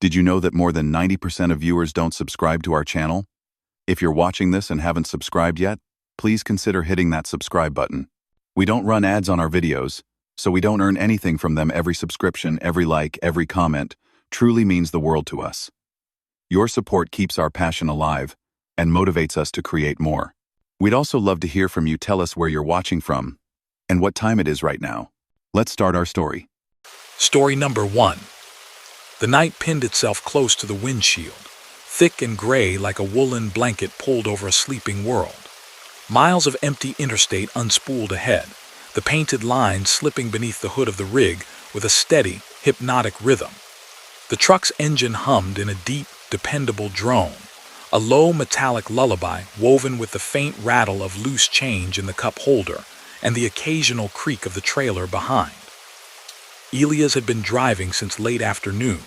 Did you know that more than 90% of viewers don't subscribe to our channel? If you're watching this and haven't subscribed yet, please consider hitting that subscribe button. We don't run ads on our videos, so we don't earn anything from them. Every subscription, every like, every comment truly means the world to us. Your support keeps our passion alive and motivates us to create more. We'd also love to hear from you. Tell us where you're watching from and what time it is right now. Let's start our story. Story number 1. The night pinned itself close to the windshield, thick and gray like a woolen blanket pulled over a sleeping world. Miles of empty interstate unspooled ahead, the painted lines slipping beneath the hood of the rig with a steady, hypnotic rhythm. The truck's engine hummed in a deep, dependable drone, a low metallic lullaby woven with the faint rattle of loose change in the cup holder and the occasional creak of the trailer behind. Elias had been driving since late afternoon,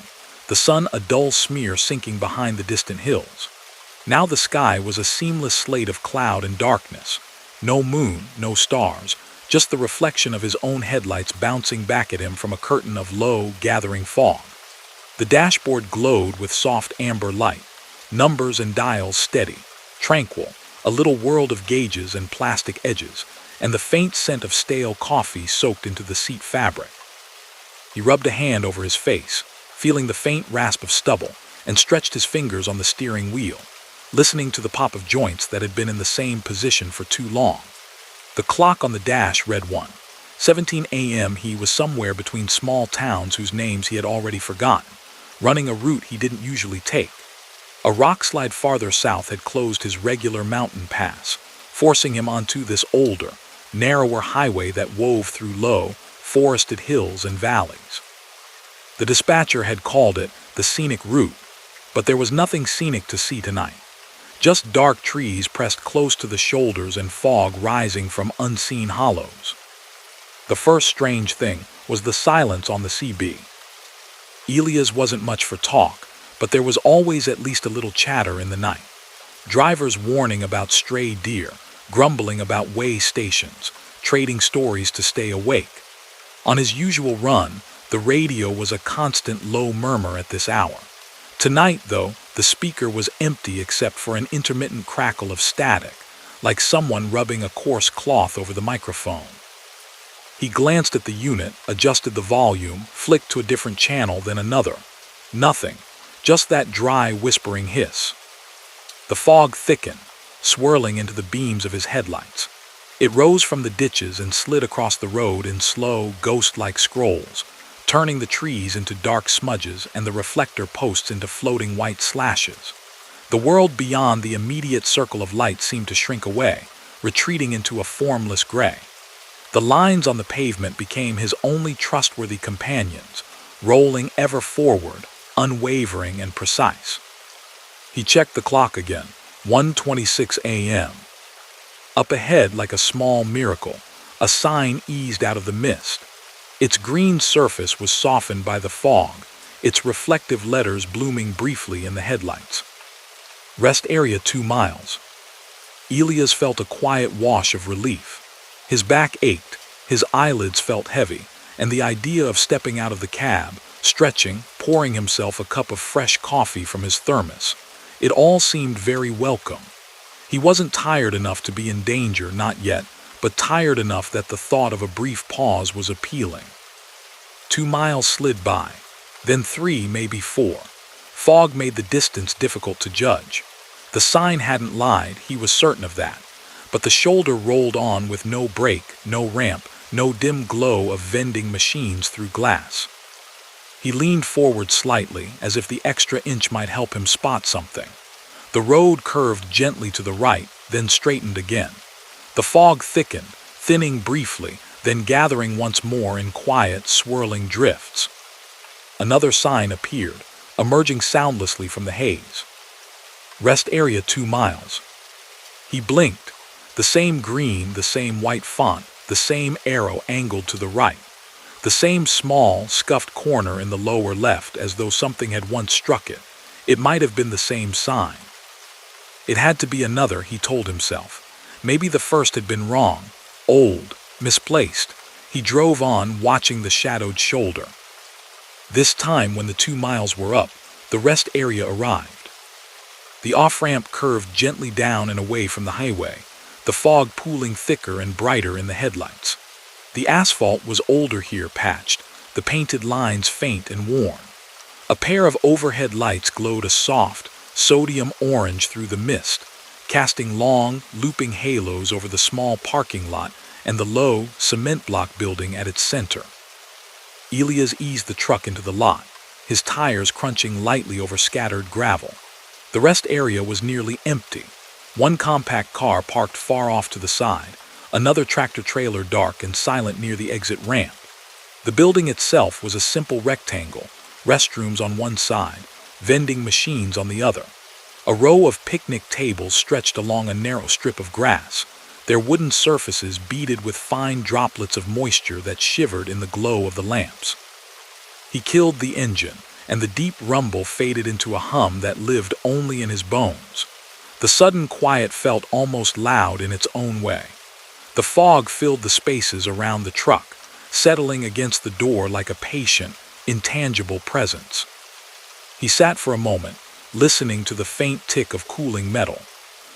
the sun a dull smear sinking behind the distant hills. Now the sky was a seamless slate of cloud and darkness. No moon, no stars, just the reflection of his own headlights bouncing back at him from a curtain of low, gathering fog. The dashboard glowed with soft amber light, numbers and dials steady, tranquil, a little world of gauges and plastic edges, and the faint scent of stale coffee soaked into the seat fabric. He rubbed a hand over his face, feeling the faint rasp of stubble, and stretched his fingers on the steering wheel, listening to the pop of joints that had been in the same position for too long. The clock on the dash read 1:17 a.m. He was somewhere between small towns whose names he had already forgotten, running a route he didn't usually take. A rockslide farther south had closed his regular mountain pass, forcing him onto this older, narrower highway that wove through low, forested hills and valleys. The dispatcher had called it the scenic route, but there was nothing scenic to see tonight. Just dark trees pressed close to the shoulders and fog rising from unseen hollows. The first strange thing was the silence on the CB. Elias wasn't much for talk, but there was always at least a little chatter in the night. Drivers warning about stray deer, grumbling about way stations, trading stories to stay awake. On his usual run, the radio was a constant low murmur at this hour. Tonight, though, the speaker was empty except for an intermittent crackle of static, like someone rubbing a coarse cloth over the microphone. He glanced at the unit, adjusted the volume, flicked to a different channel, then another. Nothing, just that dry, whispering hiss. The fog thickened, swirling into the beams of his headlights. It rose from the ditches and slid across the road in slow, ghost-like scrolls, turning the trees into dark smudges and the reflector posts into floating white slashes. The world beyond the immediate circle of light seemed to shrink away, retreating into a formless gray. The lines on the pavement became his only trustworthy companions, rolling ever forward, unwavering and precise. He checked the clock again, 1:26 a.m. Up ahead, like a small miracle, a sign eased out of the mist. Its green surface was softened by the fog, its reflective letters blooming briefly in the headlights. Rest area 2 miles. Elias felt a quiet wash of relief. His back ached, his eyelids felt heavy, and the idea of stepping out of the cab, stretching, pouring himself a cup of fresh coffee from his thermos, it all seemed very welcome. He wasn't tired enough to be in danger, not yet, but tired enough that the thought of a brief pause was appealing. 2 miles slid by, then 3, maybe 4. Fog made the distance difficult to judge. The sign hadn't lied, he was certain of that, but the shoulder rolled on with no break, no ramp, no dim glow of vending machines through glass. He leaned forward slightly, as if the extra inch might help him spot something. The road curved gently to the right, then straightened again. The fog thickened, thinning briefly, then gathering once more in quiet, swirling drifts. Another sign appeared, emerging soundlessly from the haze. Rest area 2 miles. He blinked. The same green, the same white font, the same arrow angled to the right. The same small, scuffed corner in the lower left, as though something had once struck it. It might have been the same sign. It had to be another, he told himself. Maybe the first had been wrong, old, misplaced. He drove on, watching the shadowed shoulder. This time, when the 2 miles were up, the rest area arrived. The off-ramp curved gently down and away from the highway, the fog pooling thicker and brighter in the headlights. The asphalt was older here, patched, the painted lines faint and worn. A pair of overhead lights glowed a soft, sodium orange through the mist, casting long, looping halos over the small parking lot and the low, cement block building at its center. Elias eased the truck into the lot, his tires crunching lightly over scattered gravel. The rest area was nearly empty. One compact car parked far off to the side, another tractor-trailer dark and silent near the exit ramp. The building itself was a simple rectangle, restrooms on one side, vending machines on the other. A row of picnic tables stretched along a narrow strip of grass, their wooden surfaces beaded with fine droplets of moisture that shivered in the glow of the lamps. He killed the engine, and the deep rumble faded into a hum that lived only in his bones. The sudden quiet felt almost loud in its own way. The fog filled the spaces around the truck, settling against the door like a patient, intangible presence. He sat for a moment, listening to the faint tick of cooling metal.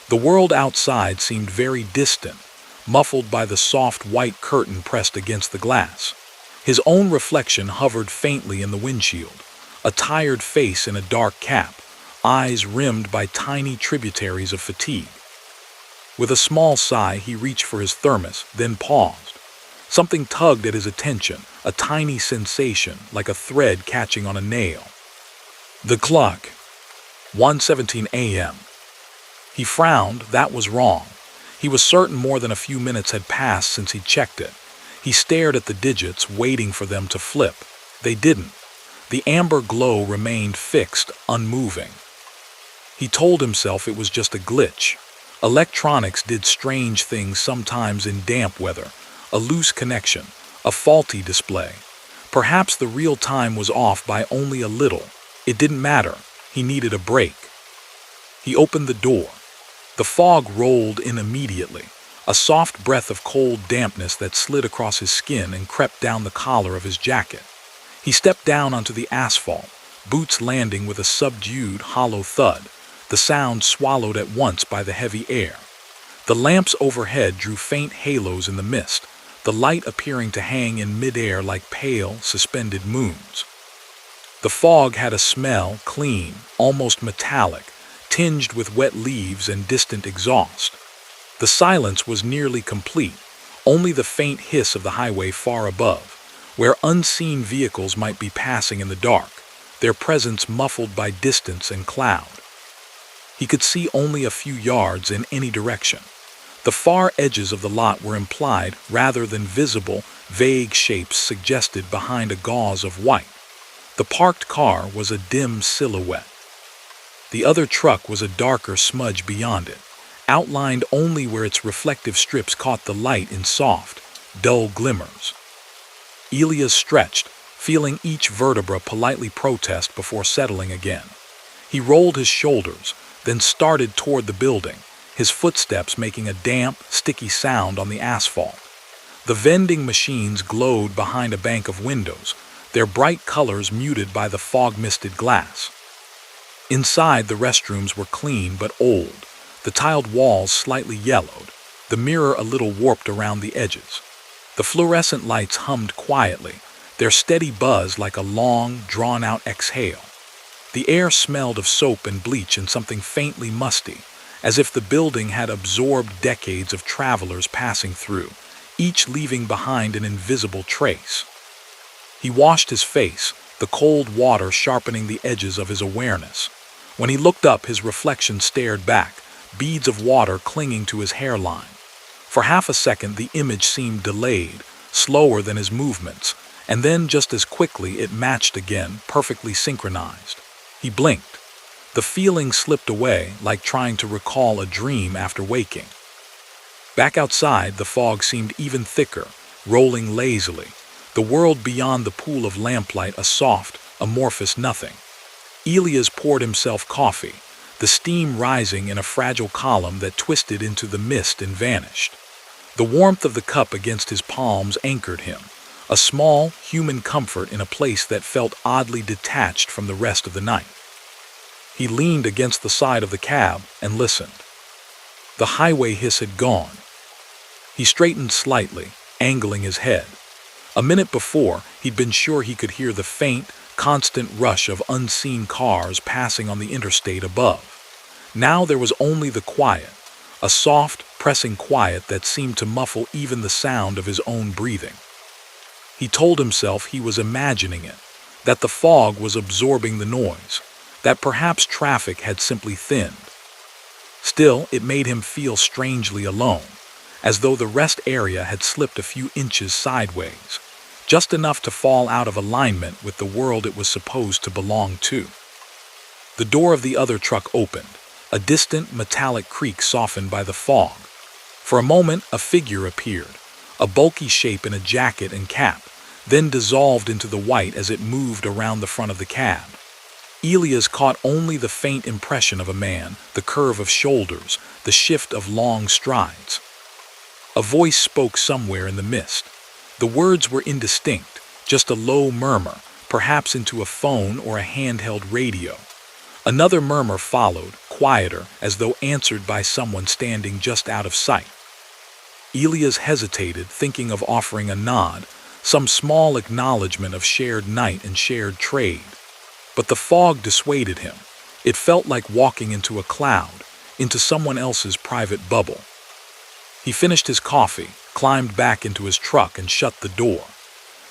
The world outside seemed very distant, muffled by the soft white curtain pressed against the glass. His own reflection hovered faintly in the windshield, a tired face in a dark cap, eyes rimmed by tiny tributaries of fatigue. With a small sigh, he reached for his thermos, then paused. Something tugged at his attention, a tiny sensation, like a thread catching on a nail. The clock. 1:17 a.m. He frowned. That was wrong. He was certain more than a few minutes had passed since he checked it. He stared at the digits, waiting for them to flip. They didn't. The amber glow remained fixed, unmoving. He told himself it was just a glitch. Electronics did strange things sometimes in damp weather. A loose connection, a faulty display. Perhaps the real time was off by only a little. It didn't matter. He needed a break. He opened the door. The fog rolled in immediately, a soft breath of cold dampness that slid across his skin and crept down the collar of his jacket. He stepped down onto the asphalt, boots landing with a subdued, hollow thud, the sound swallowed at once by the heavy air. The lamps overhead drew faint halos in the mist, the light appearing to hang in midair like pale, suspended moons. The fog had a smell, clean, almost metallic, tinged with wet leaves and distant exhaust. The silence was nearly complete, only the faint hiss of the highway far above, where unseen vehicles might be passing in the dark, their presence muffled by distance and cloud. He could see only a few yards in any direction. The far edges of the lot were implied rather than visible, vague shapes suggested behind a gauze of white. The parked car was a dim silhouette. The other truck was a darker smudge beyond it, outlined only where its reflective strips caught the light in soft, dull glimmers. Elias stretched, feeling each vertebra politely protest before settling again. He rolled his shoulders, then started toward the building, his footsteps making a damp, sticky sound on the asphalt. The vending machines glowed behind a bank of windows, their bright colors muted by the fog-misted glass. Inside, the restrooms were clean but old, the tiled walls slightly yellowed, the mirror a little warped around the edges. The fluorescent lights hummed quietly, their steady buzz like a long, drawn-out exhale. The air smelled of soap and bleach and something faintly musty, as if the building had absorbed decades of travelers passing through, each leaving behind an invisible trace. He washed his face, the cold water sharpening the edges of his awareness. When he looked up, his reflection stared back, beads of water clinging to his hairline. For half a second, the image seemed delayed, slower than his movements, and then just as quickly it matched again, perfectly synchronized. He blinked. The feeling slipped away, like trying to recall a dream after waking. Back outside, the fog seemed even thicker, rolling lazily, the world beyond the pool of lamplight a soft, amorphous nothing. Elias poured himself coffee, the steam rising in a fragile column that twisted into the mist and vanished. The warmth of the cup against his palms anchored him, a small, human comfort in a place that felt oddly detached from the rest of the night. He leaned against the side of the cab and listened. The highway hiss had gone. He straightened slightly, angling his head. A minute before, he'd been sure he could hear the faint, constant rush of unseen cars passing on the interstate above. Now there was only the quiet, a soft, pressing quiet that seemed to muffle even the sound of his own breathing. He told himself he was imagining it, that the fog was absorbing the noise, that perhaps traffic had simply thinned. Still, it made him feel strangely alone, as though the rest area had slipped a few inches sideways, just enough to fall out of alignment with the world it was supposed to belong to. The door of the other truck opened, a distant metallic creak softened by the fog. For a moment, a figure appeared, a bulky shape in a jacket and cap, then dissolved into the white as it moved around the front of the cab. Elias caught only the faint impression of a man, the curve of shoulders, the shift of long strides. A voice spoke somewhere in the mist. The words were indistinct, just a low murmur, perhaps into a phone or a handheld radio. Another murmur followed, quieter, as though answered by someone standing just out of sight. Elias hesitated, thinking of offering a nod, some small acknowledgement of shared night and shared trade. But the fog dissuaded him. It felt like walking into a cloud, into someone else's private bubble. He finished his coffee, climbed back into his truck and shut the door.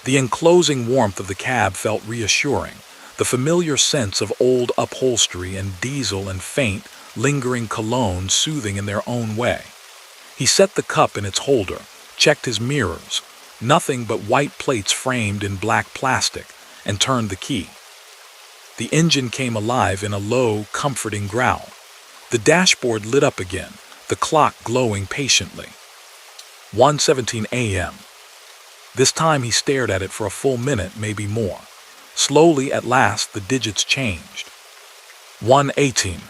The enclosing warmth of the cab felt reassuring, the familiar sense of old upholstery and diesel and faint, lingering cologne soothing in their own way. He set the cup in its holder, checked his mirrors, nothing but white plates framed in black plastic, and turned the key. The engine came alive in a low, comforting growl. The dashboard lit up again, the clock glowing patiently. 1:17 a.m. This time he stared at it for a full minute, maybe more. Slowly, at last, the digits changed. 1:18.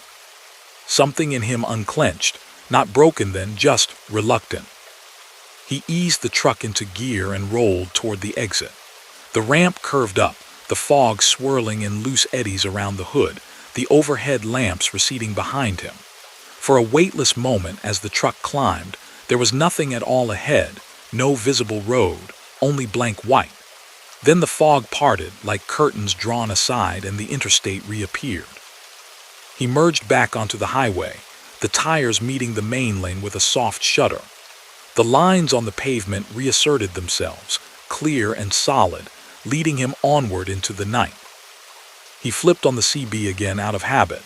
Something in him unclenched, not broken then, just reluctant. He eased the truck into gear and rolled toward the exit. The ramp curved up, the fog swirling in loose eddies around the hood, the overhead lamps receding behind him. For a weightless moment as the truck climbed, there was nothing at all ahead, no visible road, only blank white. Then the fog parted like curtains drawn aside and the interstate reappeared. He merged back onto the highway, the tires meeting the main lane with a soft shudder. The lines on the pavement reasserted themselves, clear and solid, leading him onward into the night. He flipped on the CB again out of habit.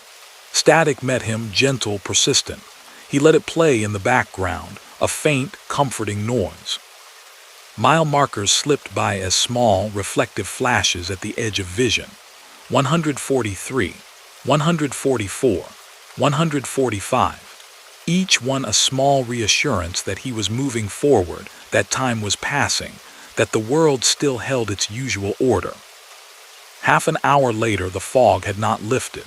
Static met him, gentle, persistent. He let it play in the background, a faint, comforting noise. Mile markers slipped by as small, reflective flashes at the edge of vision. 143, 144, 145. Each one a small reassurance that he was moving forward, that time was passing, that the world still held its usual order. Half an hour later, the fog had not lifted.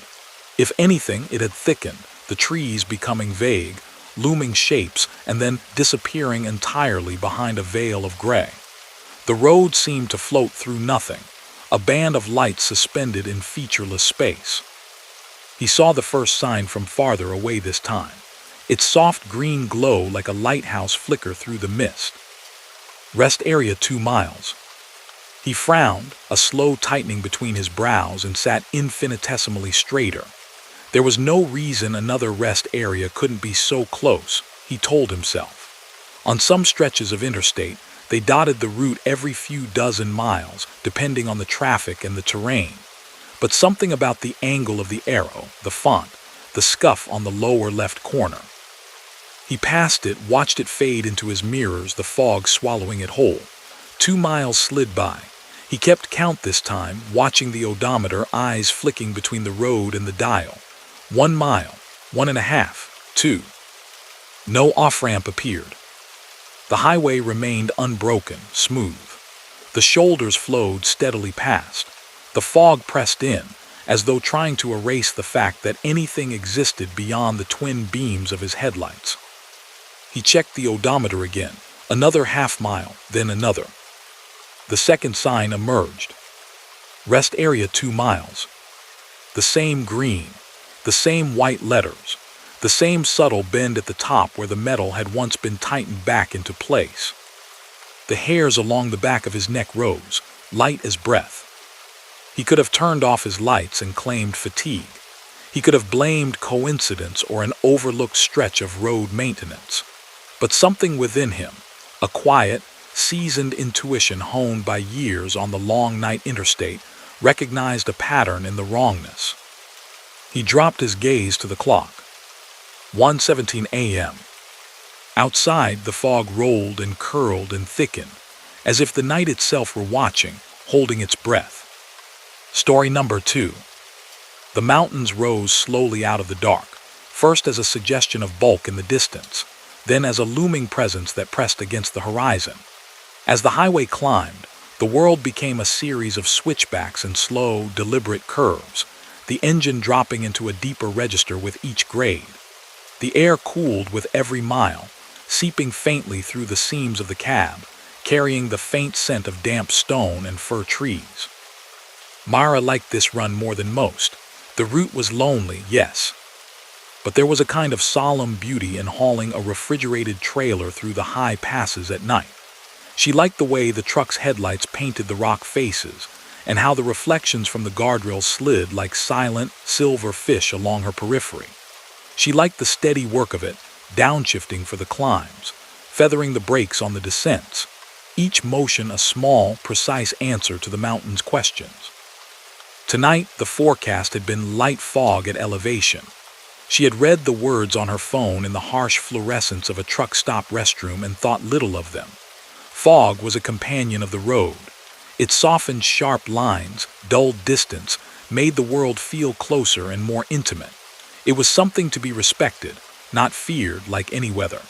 If anything, it had thickened, the trees becoming vague, looming shapes, and then disappearing entirely behind a veil of gray. The road seemed to float through nothing, a band of lights suspended in featureless space. He saw the first sign from farther away this time, its soft green glow like a lighthouse flicker through the mist. Rest area 2 miles. He frowned, a slow tightening between his brows, and sat infinitesimally straighter. There was no reason another rest area couldn't be so close, he told himself. On some stretches of interstate, they dotted the route every few dozen miles, depending on the traffic and the terrain. But something about the angle of the arrow, the font, the scuff on the lower left corner. He passed it, watched it fade into his mirrors, the fog swallowing it whole. 2 miles slid by. He kept count this time, watching the odometer, eyes flicking between the road and the dial. 1 mile, 1.5, 2. No off-ramp appeared. The highway remained unbroken, smooth. The shoulders flowed steadily past. The fog pressed in, as though trying to erase the fact that anything existed beyond the twin beams of his headlights. He checked the odometer again, another half mile, then another. The second sign emerged. Rest area 2 miles. The same green, The same white letters. The same subtle bend at the top where the metal had once been tightened back into place. The hairs along the back of his neck rose, light as breath. He could have turned off his lights and claimed fatigue. He could have blamed coincidence or an overlooked stretch of road maintenance. But something within him, a quiet, seasoned intuition honed by years on the long night interstate, recognized a pattern in the wrongness. He dropped his gaze to the clock. 1:17 a.m. Outside, the fog rolled and curled and thickened, as if the night itself were watching, holding its breath. Story number 2. The mountains rose slowly out of the dark, first as a suggestion of bulk in the distance, then as a looming presence that pressed against the horizon. As the highway climbed, the world became a series of switchbacks and slow, deliberate curves, the engine dropping into a deeper register with each grade. The air cooled with every mile, seeping faintly through the seams of the cab, carrying the faint scent of damp stone and fir trees. Mara liked this run more than most. The route was lonely, yes, but there was a kind of solemn beauty in hauling a refrigerated trailer through the high passes at night. She liked the way the truck's headlights painted the rock faces, and how the reflections from the guardrail slid like silent, silver fish along her periphery. She liked the steady work of it, downshifting for the climbs, feathering the brakes on the descents, each motion a small, precise answer to the mountain's questions. Tonight, the forecast had been light fog at elevation. She had read the words on her phone in the harsh fluorescence of a truck stop restroom and thought little of them. Fog was a companion of the road. It softened sharp lines, dulled distance, made the world feel closer and more intimate. It was something to be respected, not feared like any weather.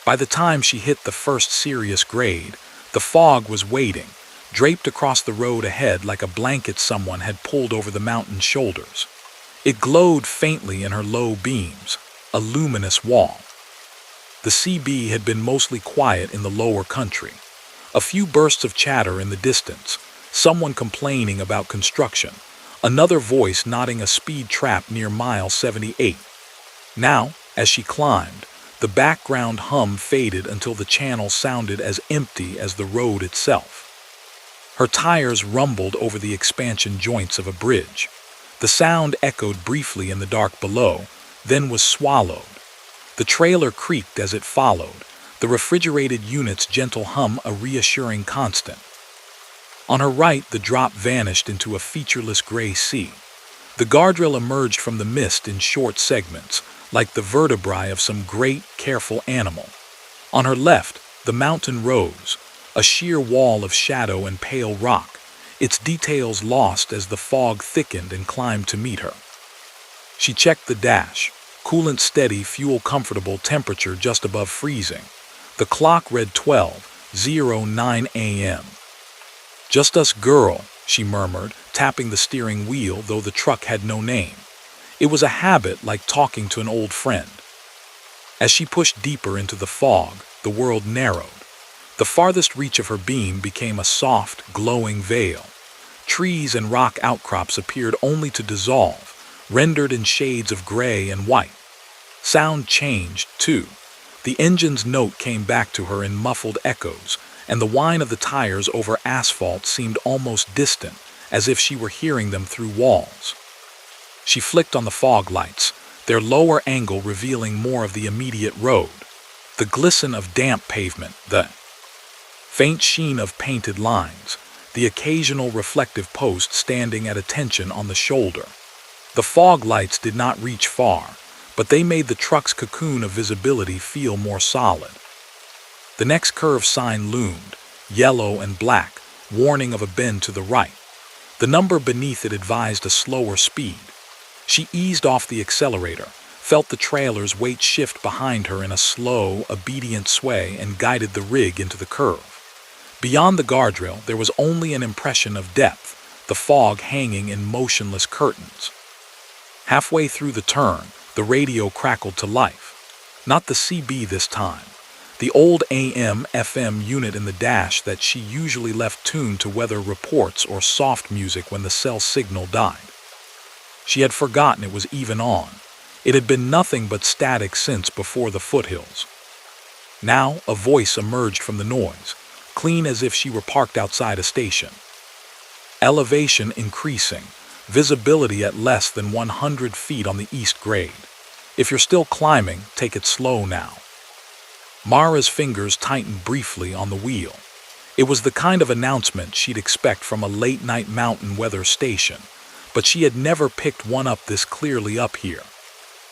By the time she hit the first serious grade, the fog was waiting, draped across the road ahead like a blanket someone had pulled over the mountain's shoulders. It glowed faintly in her low beams, a luminous wall. The CB had been mostly quiet in the lower country. A few bursts of chatter in the distance, someone complaining about construction, another voice nodding a speed trap near mile 78. Now, as she climbed, the background hum faded until the channel sounded as empty as the road itself. Her tires rumbled over the expansion joints of a bridge. The sound echoed briefly in the dark below, then was swallowed. The trailer creaked as it followed, the refrigerated unit's gentle hum a reassuring constant. On her right, the drop vanished into a featureless gray sea. The guardrail emerged from the mist in short segments, like the vertebrae of some great, careful animal. On her left, the mountain rose, a sheer wall of shadow and pale rock, its details lost as the fog thickened and climbed to meet her. She checked the dash, coolant steady, fuel comfortable, temperature just above freezing. The clock read 12:09 a.m. "Just us, girl," she murmured, tapping the steering wheel though the truck had no name. It was a habit like talking to an old friend. As she pushed deeper into the fog, the world narrowed. The farthest reach of her beam became a soft, glowing veil. Trees and rock outcrops appeared only to dissolve, rendered in shades of gray and white. Sound changed, too. The engine's note came back to her in muffled echoes, and the whine of the tires over asphalt seemed almost distant, as if she were hearing them through walls. She flicked on the fog lights, their lower angle revealing more of the immediate road. The glisten of damp pavement, the faint sheen of painted lines, the occasional reflective post standing at attention on the shoulder. The fog lights did not reach far, but they made the truck's cocoon of visibility feel more solid. The next curve sign loomed, yellow and black, warning of a bend to the right. The number beneath it advised a slower speed. She eased off the accelerator, felt the trailer's weight shift behind her in a slow, obedient sway, and guided the rig into the curve. Beyond the guardrail, there was only an impression of depth, the fog hanging in motionless curtains. Halfway through the turn, the radio crackled to life. Not the CB this time. The old AM/FM unit in the dash that she usually left tuned to weather reports or soft music when the cell signal died. She had forgotten it was even on. It had been nothing but static since before the foothills. Now a voice emerged from the noise, clean as if she were parked outside a station. Elevation increasing, visibility at less than 100 feet on the east grade. If you're still climbing, take it slow now. Mara's fingers tightened briefly on the wheel. It was the kind of announcement she'd expect from a late-night mountain weather station, but she had never picked one up this clearly up here.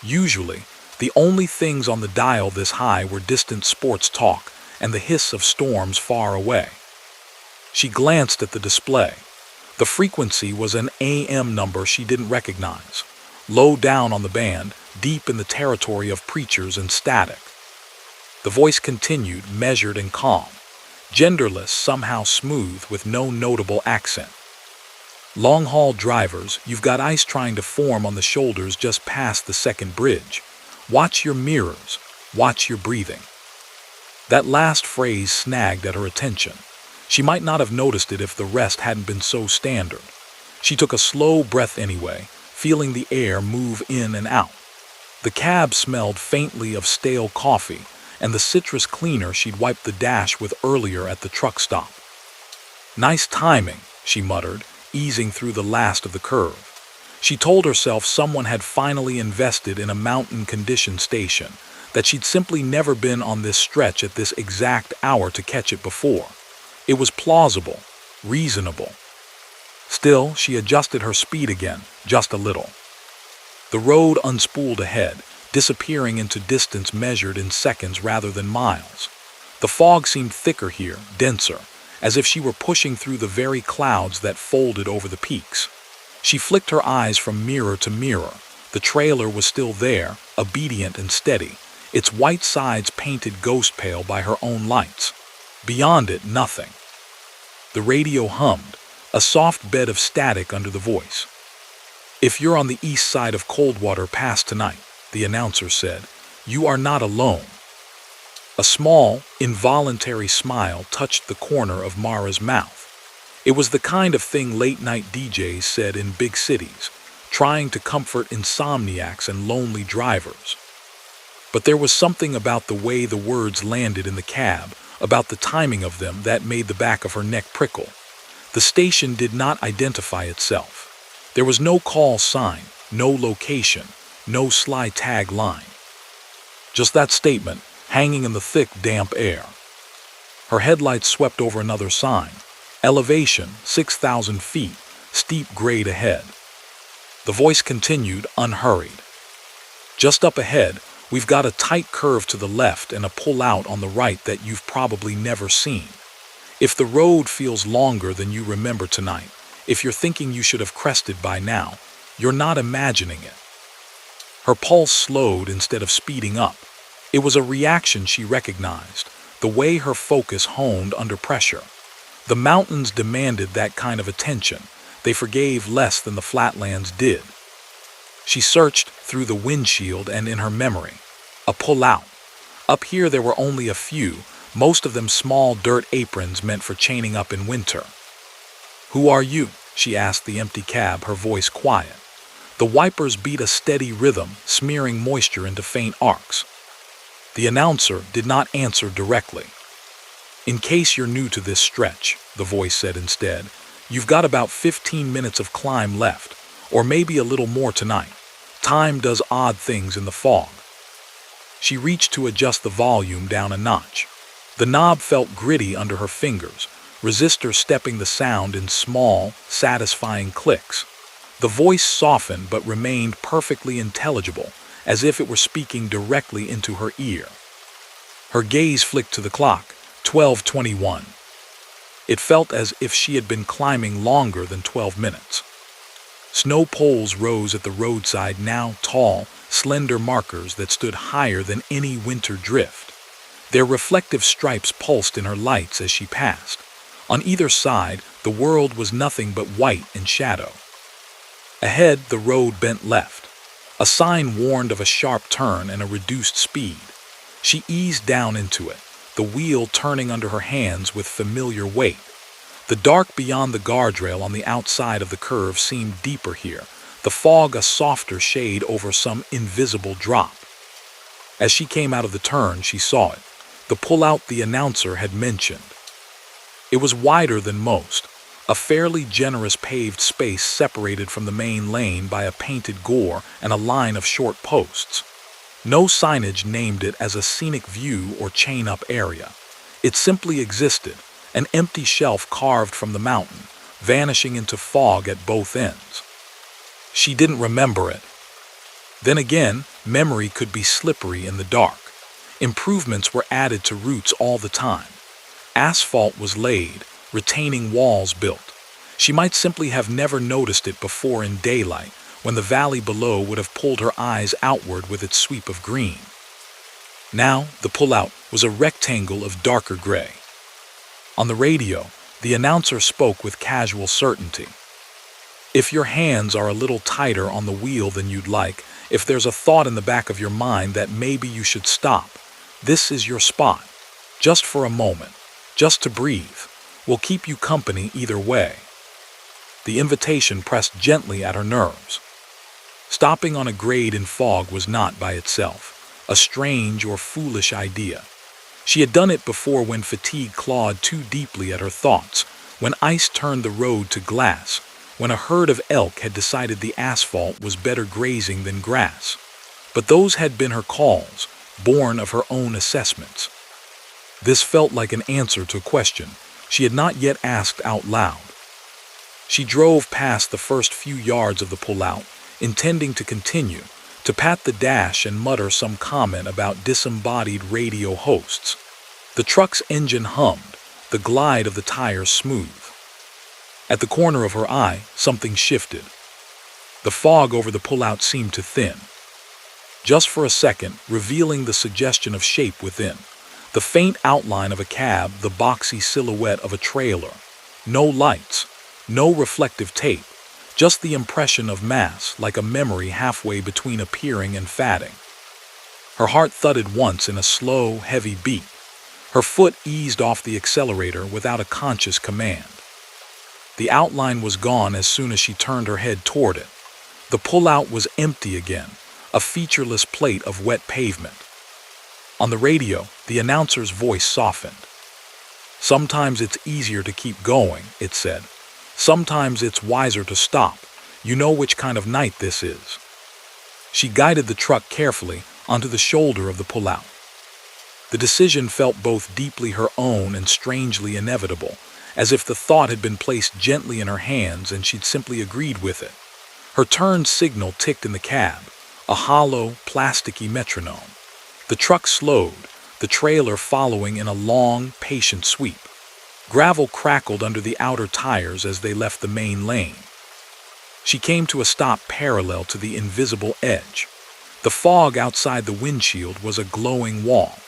Usually, the only things on the dial this high were distant sports talk and the hiss of storms far away. She glanced at the display. The frequency was an AM number she didn't recognize, low down on the band, deep in the territory of preachers and static. The voice continued, measured and calm, genderless, somehow smooth, with no notable accent. Long-haul drivers, you've got ice trying to form on the shoulders just past the second bridge. Watch your mirrors, watch your breathing. That last phrase snagged at her attention. She might not have noticed it if the rest hadn't been so standard. She took a slow breath anyway, feeling the air move in and out. The cab smelled faintly of stale coffee and the citrus cleaner she'd wiped the dash with earlier at the truck stop. Nice timing, she muttered, easing through the last of the curve. She told herself someone had finally invested in a mountain condition station, that she'd simply never been on this stretch at this exact hour to catch it before. It was plausible, reasonable. Still, she adjusted her speed again, just a little. The road unspooled ahead, disappearing into distance measured in seconds rather than miles. The fog seemed thicker here, denser, as if she were pushing through the very clouds that folded over the peaks. She flicked her eyes from mirror to mirror. The trailer was still there, obedient and steady, its white sides painted ghost pale by her own lights. Beyond it, nothing. The radio hummed, a soft bed of static under the voice. "If you're on the east side of Coldwater Pass tonight," the announcer said, "you are not alone." A small, involuntary smile touched the corner of Mara's mouth. It was the kind of thing late-night DJs said in big cities, trying to comfort insomniacs and lonely drivers. But there was something about the way the words landed in the cab, about the timing of them, that made the back of her neck prickle. The station did not identify itself. There was no call sign, no location, no sly tag line. Just that statement, hanging in the thick, damp air. Her headlights swept over another sign. Elevation, 6,000 feet, steep grade ahead. The voice continued, unhurried. "Just up ahead, we've got a tight curve to the left and a pull-out on the right that you've probably never seen. If the road feels longer than you remember tonight, if you're thinking you should have crested by now, you're not imagining it." Her pulse slowed instead of speeding up. It was a reaction she recognized, the way her focus honed under pressure. The mountains demanded that kind of attention. They forgave less than the flatlands did. She searched through the windshield and in her memory. A pull-out. Up here there were only a few, most of them small dirt aprons meant for chaining up in winter. "Who are you?" she asked the empty cab, her voice quiet. The wipers beat a steady rhythm, smearing moisture into faint arcs. The announcer did not answer directly. "In case you're new to this stretch," the voice said instead, "you've got about 15 minutes of climb left, or maybe a little more tonight. Time does odd things in the fog." She reached to adjust the volume down a notch. The knob felt gritty under her fingers, resistor stepping the sound in small, satisfying clicks. The voice softened but remained perfectly intelligible, as if it were speaking directly into her ear. Her gaze flicked to the clock, 12:21. It felt as if she had been climbing longer than 12 minutes. Snow poles rose at the roadside, now tall, slender markers that stood higher than any winter drift. Their reflective stripes pulsed in her lights as she passed. On either side, the world was nothing but white and shadow. Ahead, the road bent left. A sign warned of a sharp turn and a reduced speed. She eased down into it, the wheel turning under her hands with familiar weight. The dark beyond the guardrail on the outside of the curve seemed deeper here, the fog a softer shade over some invisible drop. As she came out of the turn, she saw it, the pullout the announcer had mentioned. It was wider than most, a fairly generous paved space separated from the main lane by a painted gore and a line of short posts. No signage named it as a scenic view or chain-up area. It simply existed, an empty shelf carved from the mountain, vanishing into fog at both ends. She didn't remember it. Then again, memory could be slippery in the dark. Improvements were added to routes all the time. Asphalt was laid, retaining walls built. She might simply have never noticed it before in daylight, when the valley below would have pulled her eyes outward with its sweep of green. Now, the pullout was a rectangle of darker gray. On the radio, the announcer spoke with casual certainty. If your hands are a little tighter on the wheel than you'd like, if there's a thought in the back of your mind that maybe you should stop, this is your spot. Just for a moment, just to breathe. We'll keep you company either way. The invitation pressed gently at her nerves. Stopping on a grade in fog was not by itself a strange or foolish idea. She had done it before when fatigue clawed too deeply at her thoughts, when ice turned the road to glass, when a herd of elk had decided the asphalt was better grazing than grass. But those had been her calls, born of her own assessments. This felt like an answer to a question she had not yet asked out loud. She drove past the first few yards of the pullout, intending to continue, to pat the dash and mutter some comment about disembodied radio hosts. The truck's engine hummed, the glide of the tires smooth. At the corner of her eye, something shifted. The fog over the pullout seemed to thin. Just for a second, revealing the suggestion of shape within. The faint outline of a cab, the boxy silhouette of a trailer. No lights, no reflective tape, just the impression of mass, like a memory halfway between appearing and fading. Her heart thudded once in a slow, heavy beat. Her foot eased off the accelerator without a conscious command. The outline was gone as soon as she turned her head toward it. The pullout was empty again, a featureless plate of wet pavement. On the radio, the announcer's voice softened. Sometimes it's easier to keep going, it said. Sometimes it's wiser to stop. You know which kind of night this is. She guided the truck carefully onto the shoulder of the pullout. The decision felt both deeply her own and strangely inevitable, as if the thought had been placed gently in her hands and she'd simply agreed with it. Her turn signal ticked in the cab, a hollow, plasticky metronome. The truck slowed, the trailer following in a long, patient sweep. Gravel crackled under the outer tires as they left the main lane. She came to a stop parallel to the invisible edge. The fog outside the windshield was a glowing wall.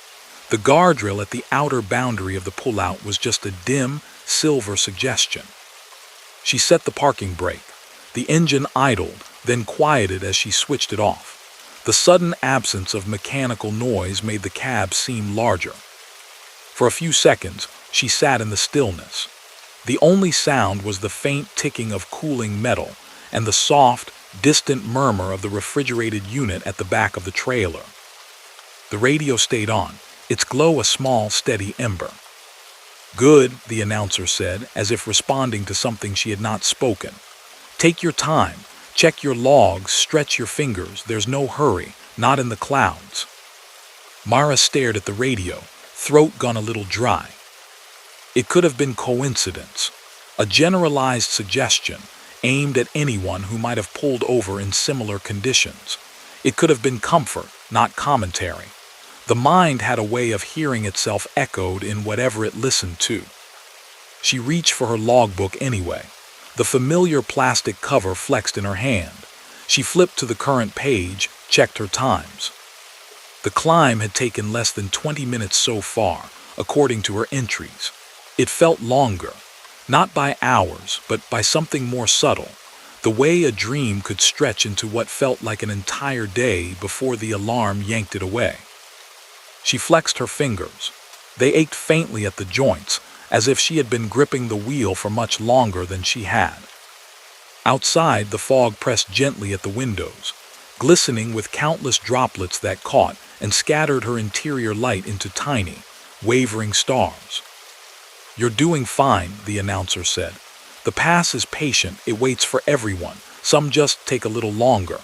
The guardrail at the outer boundary of the pullout was just a dim, silver suggestion. She set the parking brake. The engine idled, then quieted as she switched it off. The sudden absence of mechanical noise made the cab seem larger. For a few seconds, she sat in the stillness. The only sound was the faint ticking of cooling metal and the soft, distant murmur of the refrigerated unit at the back of the trailer. The radio stayed on, its glow a small, steady ember. "Good," the announcer said, as if responding to something she had not spoken. "Take your time. Check your logs, stretch your fingers. There's no hurry, not in the clouds." Mara stared at the radio, throat gone a little dry. It could have been coincidence, a generalized suggestion aimed at anyone who might have pulled over in similar conditions. It could have been comfort, not commentary. The mind had a way of hearing itself echoed in whatever it listened to. She reached for her logbook anyway. The familiar plastic cover flexed in her hand. She flipped to the current page, checked her times. The climb had taken less than 20 minutes so far, according to her entries. It felt longer, not by hours, but by something more subtle, the way a dream could stretch into what felt like an entire day before the alarm yanked it away. She flexed her fingers. They ached faintly at the joints, as if she had been gripping the wheel for much longer than she had. Outside, the fog pressed gently at the windows, glistening with countless droplets that caught and scattered her interior light into tiny, wavering stars. "You're doing fine," the announcer said. "The pass is patient, it waits for everyone. Some just take a little longer."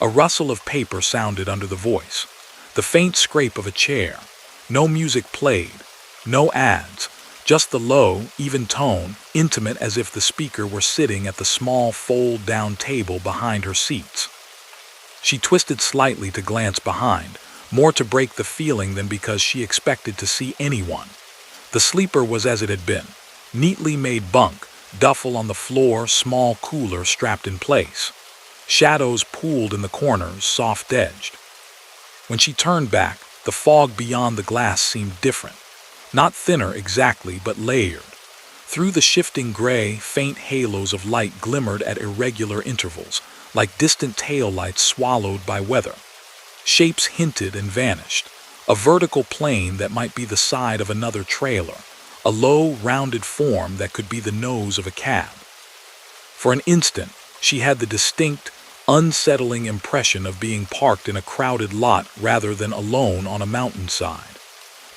A rustle of paper sounded under the voice, the faint scrape of a chair. No music played, no ads, just the low, even tone, intimate as if the speaker were sitting at the small fold-down table behind her seats. She twisted slightly to glance behind, more to break the feeling than because she expected to see anyone. The sleeper was as it had been, neatly made bunk, duffel on the floor, small cooler strapped in place. Shadows pooled in the corners, soft-edged. When she turned back, the fog beyond the glass seemed different. Not thinner exactly, but layered. Through the shifting gray, faint halos of light glimmered at irregular intervals, like distant taillights swallowed by weather. Shapes hinted and vanished. A vertical plane that might be the side of another trailer. A low, rounded form that could be the nose of a cab. For an instant, she had the distinct, unsettling impression of being parked in a crowded lot rather than alone on a mountainside.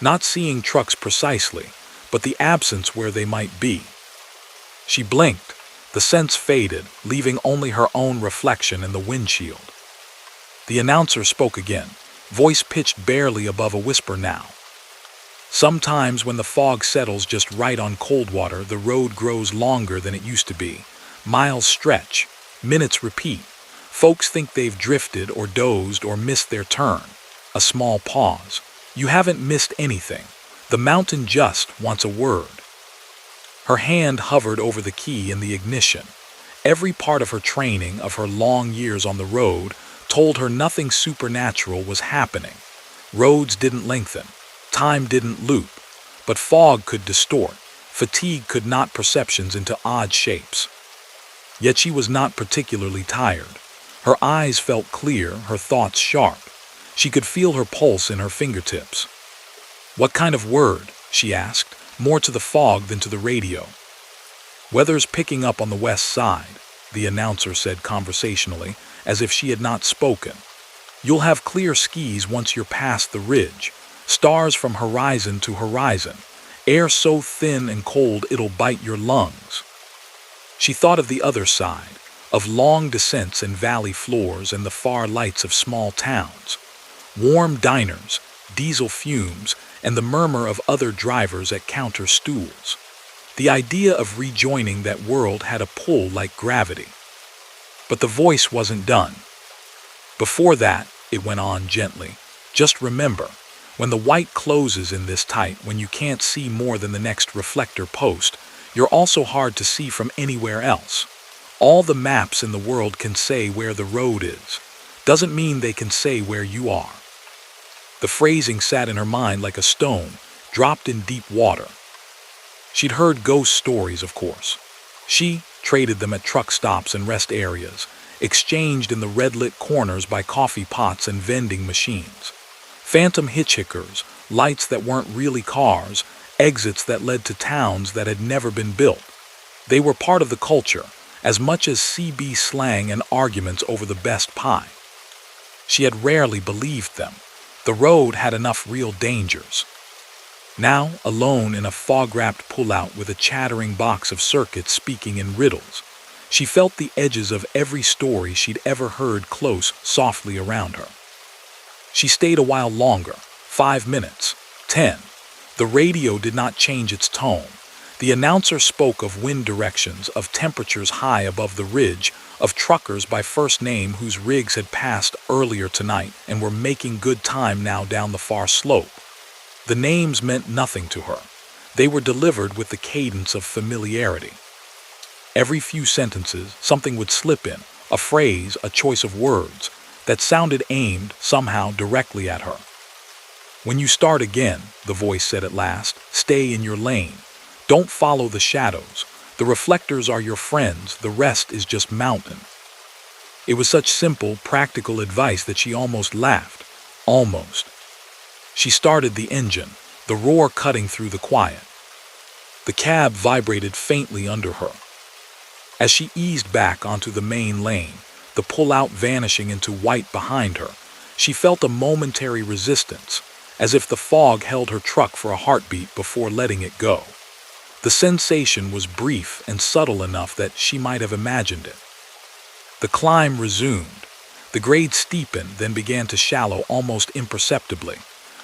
Not seeing trucks precisely, but the absence where they might be. She blinked. The sense faded, leaving only her own reflection in the windshield. The announcer spoke again, voice pitched barely above a whisper now. "Sometimes when the fog settles just right on Coldwater, the road grows longer than it used to be. Miles stretch, minutes repeat. Folks think they've drifted or dozed or missed their turn." A small pause. "You haven't missed anything. The mountain just wants a word." Her hand hovered over the key in the ignition. Every part of her training, of her long years on the road, told her nothing supernatural was happening. Roads didn't lengthen. Time didn't loop. But fog could distort. Fatigue could knot perceptions into odd shapes. Yet she was not particularly tired. Her eyes felt clear, her thoughts sharp. She could feel her pulse in her fingertips. "What kind of word?" she asked, more to the fog than to the radio. "Weather's picking up on the west side," the announcer said conversationally, as if she had not spoken. "You'll have clear skies once you're past the ridge. Stars from horizon to horizon. Air so thin and cold it'll bite your lungs." She thought of the other side, of long descents and valley floors and the far lights of small towns. Warm diners, diesel fumes, and the murmur of other drivers at counter stools. The idea of rejoining that world had a pull like gravity. But the voice wasn't done. "Before that," it went on gently, "just remember, when the white closes in this tight, when you can't see more than the next reflector post, you're also hard to see from anywhere else. All the maps in the world can say where the road is. Doesn't mean they can say where you are." The phrasing sat in her mind like a stone, dropped in deep water. She'd heard ghost stories, of course. She traded them at truck stops and rest areas, exchanged in the red-lit corners by coffee pots and vending machines. Phantom hitchhikers, lights that weren't really cars, exits that led to towns that had never been built. They were part of the culture, as much as CB slang and arguments over the best pie. She had rarely believed them. The road had enough real dangers. Now, alone in a fog-wrapped pullout with a chattering box of circuits speaking in riddles, she felt the edges of every story she'd ever heard close, softly around her. She stayed a while longer, 5 minutes, 10. The radio did not change its tone. The announcer spoke of wind directions, of temperatures high above the ridge, of truckers by first name whose rigs had passed earlier tonight and were making good time now down the far slope. The names meant nothing to her. They were delivered with the cadence of familiarity. Every few sentences, something would slip in, a phrase, a choice of words, that sounded aimed, somehow, directly at her. "When you start again," the voice said at last, "stay in your lane. Don't follow the shadows. The reflectors are your friends, the rest is just mountain." It was such simple, practical advice that she almost laughed. Almost. She started the engine, the roar cutting through the quiet. The cab vibrated faintly under her. As she eased back onto the main lane, the pull-out vanishing into white behind her, she felt a momentary resistance, as if the fog held her truck for a heartbeat before letting it go. The sensation was brief and subtle enough that she might have imagined it. The climb resumed. The grade steepened, then began to shallow almost imperceptibly.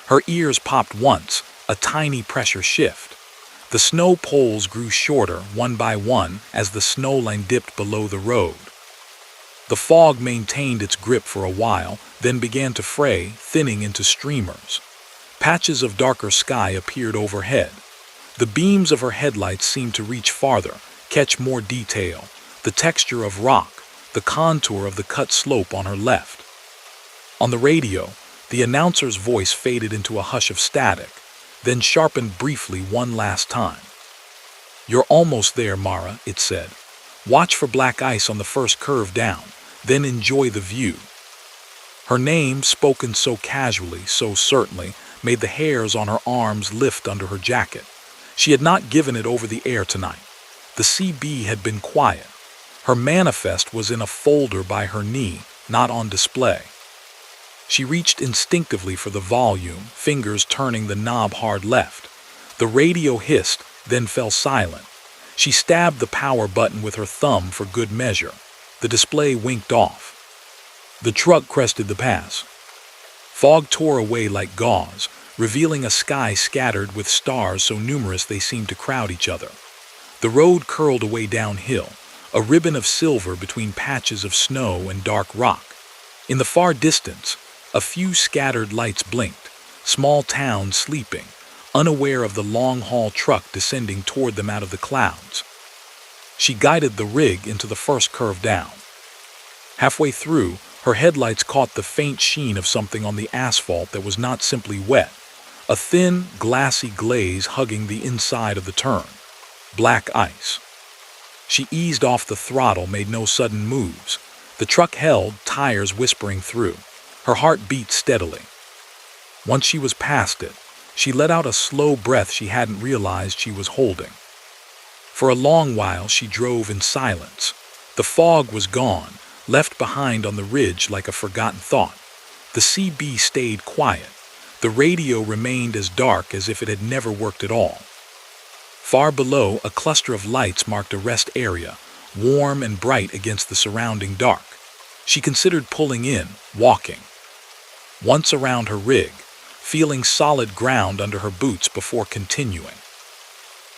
Her ears popped once, a tiny pressure shift. The snow poles grew shorter, one by one, as the snow line dipped below the road. The fog maintained its grip for a while, then began to fray, thinning into streamers. Patches of darker sky appeared overhead. The beams of her headlights seemed to reach farther, catch more detail, the texture of rock, the contour of the cut slope on her left. On the radio, the announcer's voice faded into a hush of static, then sharpened briefly one last time. "You're almost there, Mara," it said. "Watch for black ice on the first curve down, then enjoy the view." Her name, spoken so casually, so certainly, made the hairs on her arms lift under her jacket. She had not given it over the air tonight. The CB had been quiet. Her manifest was in a folder by her knee, not on display. She reached instinctively for the volume, fingers turning the knob hard left. The radio hissed, then fell silent. She stabbed the power button with her thumb for good measure. The display winked off. The truck crested the pass. Fog tore away like gauze, revealing a sky scattered with stars so numerous they seemed to crowd each other. The road curled away downhill, a ribbon of silver between patches of snow and dark rock. In the far distance, a few scattered lights blinked, small towns sleeping, unaware of the long-haul truck descending toward them out of the clouds. She guided the rig into the first curve down. Halfway through, her headlights caught the faint sheen of something on the asphalt that was not simply wet, a thin, glassy glaze hugging the inside of the turn. Black ice. She eased off the throttle, made no sudden moves. The truck held, tires whispering through. Her heart beat steadily. Once she was past it, she let out a slow breath she hadn't realized she was holding. For a long while she drove in silence. The fog was gone, left behind on the ridge like a forgotten thought. The CB stayed quiet. The radio remained as dark as if it had never worked at all. Far below, a cluster of lights marked a rest area, warm and bright against the surrounding dark. She considered pulling in, walking. Once around her rig, feeling solid ground under her boots before continuing.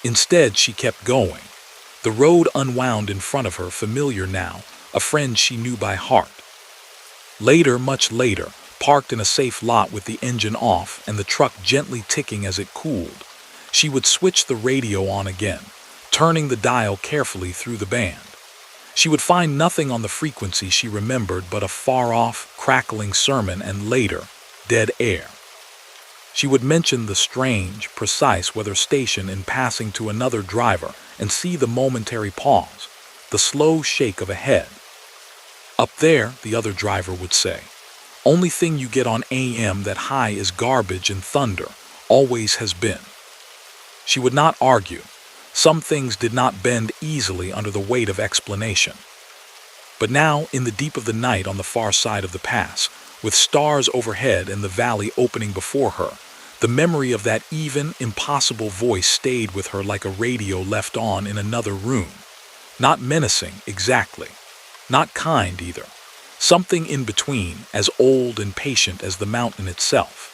Instead, she kept going. The road unwound in front of her, familiar now, a friend she knew by heart. Later, much later, parked in a safe lot with the engine off and the truck gently ticking as it cooled, she would switch the radio on again, turning the dial carefully through the band. She would find nothing on the frequency she remembered but a far-off, crackling sermon and later, dead air. She would mention the strange, precise weather station in passing to another driver and see the momentary pause, the slow shake of a head. "Up there," the other driver would say. "Only thing you get on AM that high is garbage and thunder, always has been." She would not argue. Some things did not bend easily under the weight of explanation. But now, in the deep of the night on the far side of the pass, with stars overhead and the valley opening before her, the memory of that even, impossible voice stayed with her like a radio left on in another room. Not menacing, exactly. Not kind, either. Something in between, as old and patient as the mountain itself.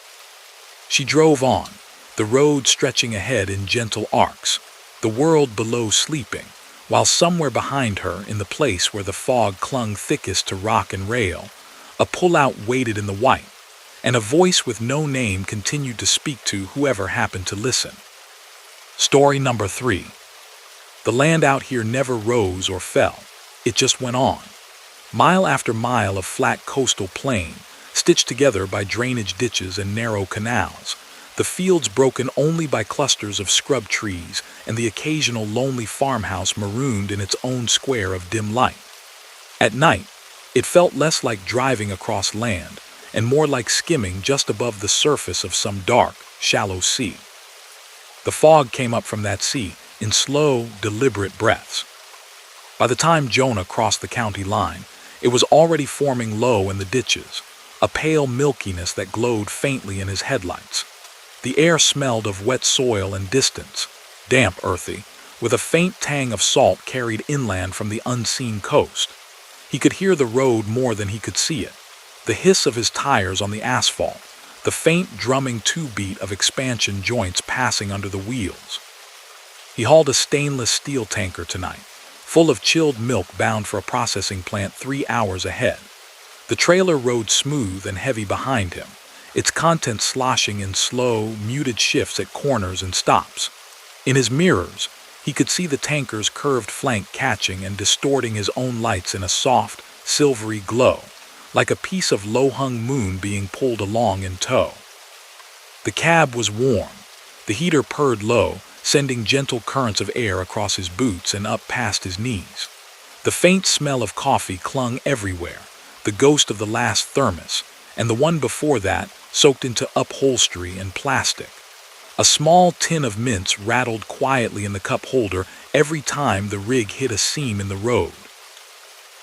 She drove on, the road stretching ahead in gentle arcs, the world below sleeping, while somewhere behind her, in the place where the fog clung thickest to rock and rail, a pull-out waited in the white, and a voice with no name continued to speak to whoever happened to listen. Story number 3. The land out here never rose or fell. It just went on. Mile after mile of flat coastal plain, stitched together by drainage ditches and narrow canals, the fields broken only by clusters of scrub trees and the occasional lonely farmhouse marooned in its own square of dim light. At night, it felt less like driving across land and more like skimming just above the surface of some dark, shallow sea. The fog came up from that sea in slow, deliberate breaths. By the time Jonah crossed the county line, it was already forming low in the ditches, a pale milkiness that glowed faintly in his headlights. The air smelled of wet soil and distance, damp, earthy, with a faint tang of salt carried inland from the unseen coast. He could hear the road more than he could see it, the hiss of his tires on the asphalt, the faint drumming two-beat of expansion joints passing under the wheels. He hauled a stainless steel tanker tonight, full of chilled milk bound for a processing plant 3 hours ahead. The trailer rode smooth and heavy behind him, its contents sloshing in slow, muted shifts at corners and stops. In his mirrors, he could see the tanker's curved flank catching and distorting his own lights in a soft, silvery glow, like a piece of low-hung moon being pulled along in tow. The cab was warm. The heater purred low, sending gentle currents of air across his boots and up past his knees. The faint smell of coffee clung everywhere, the ghost of the last thermos, and the one before that soaked into upholstery and plastic. A small tin of mints rattled quietly in the cup holder every time the rig hit a seam in the road.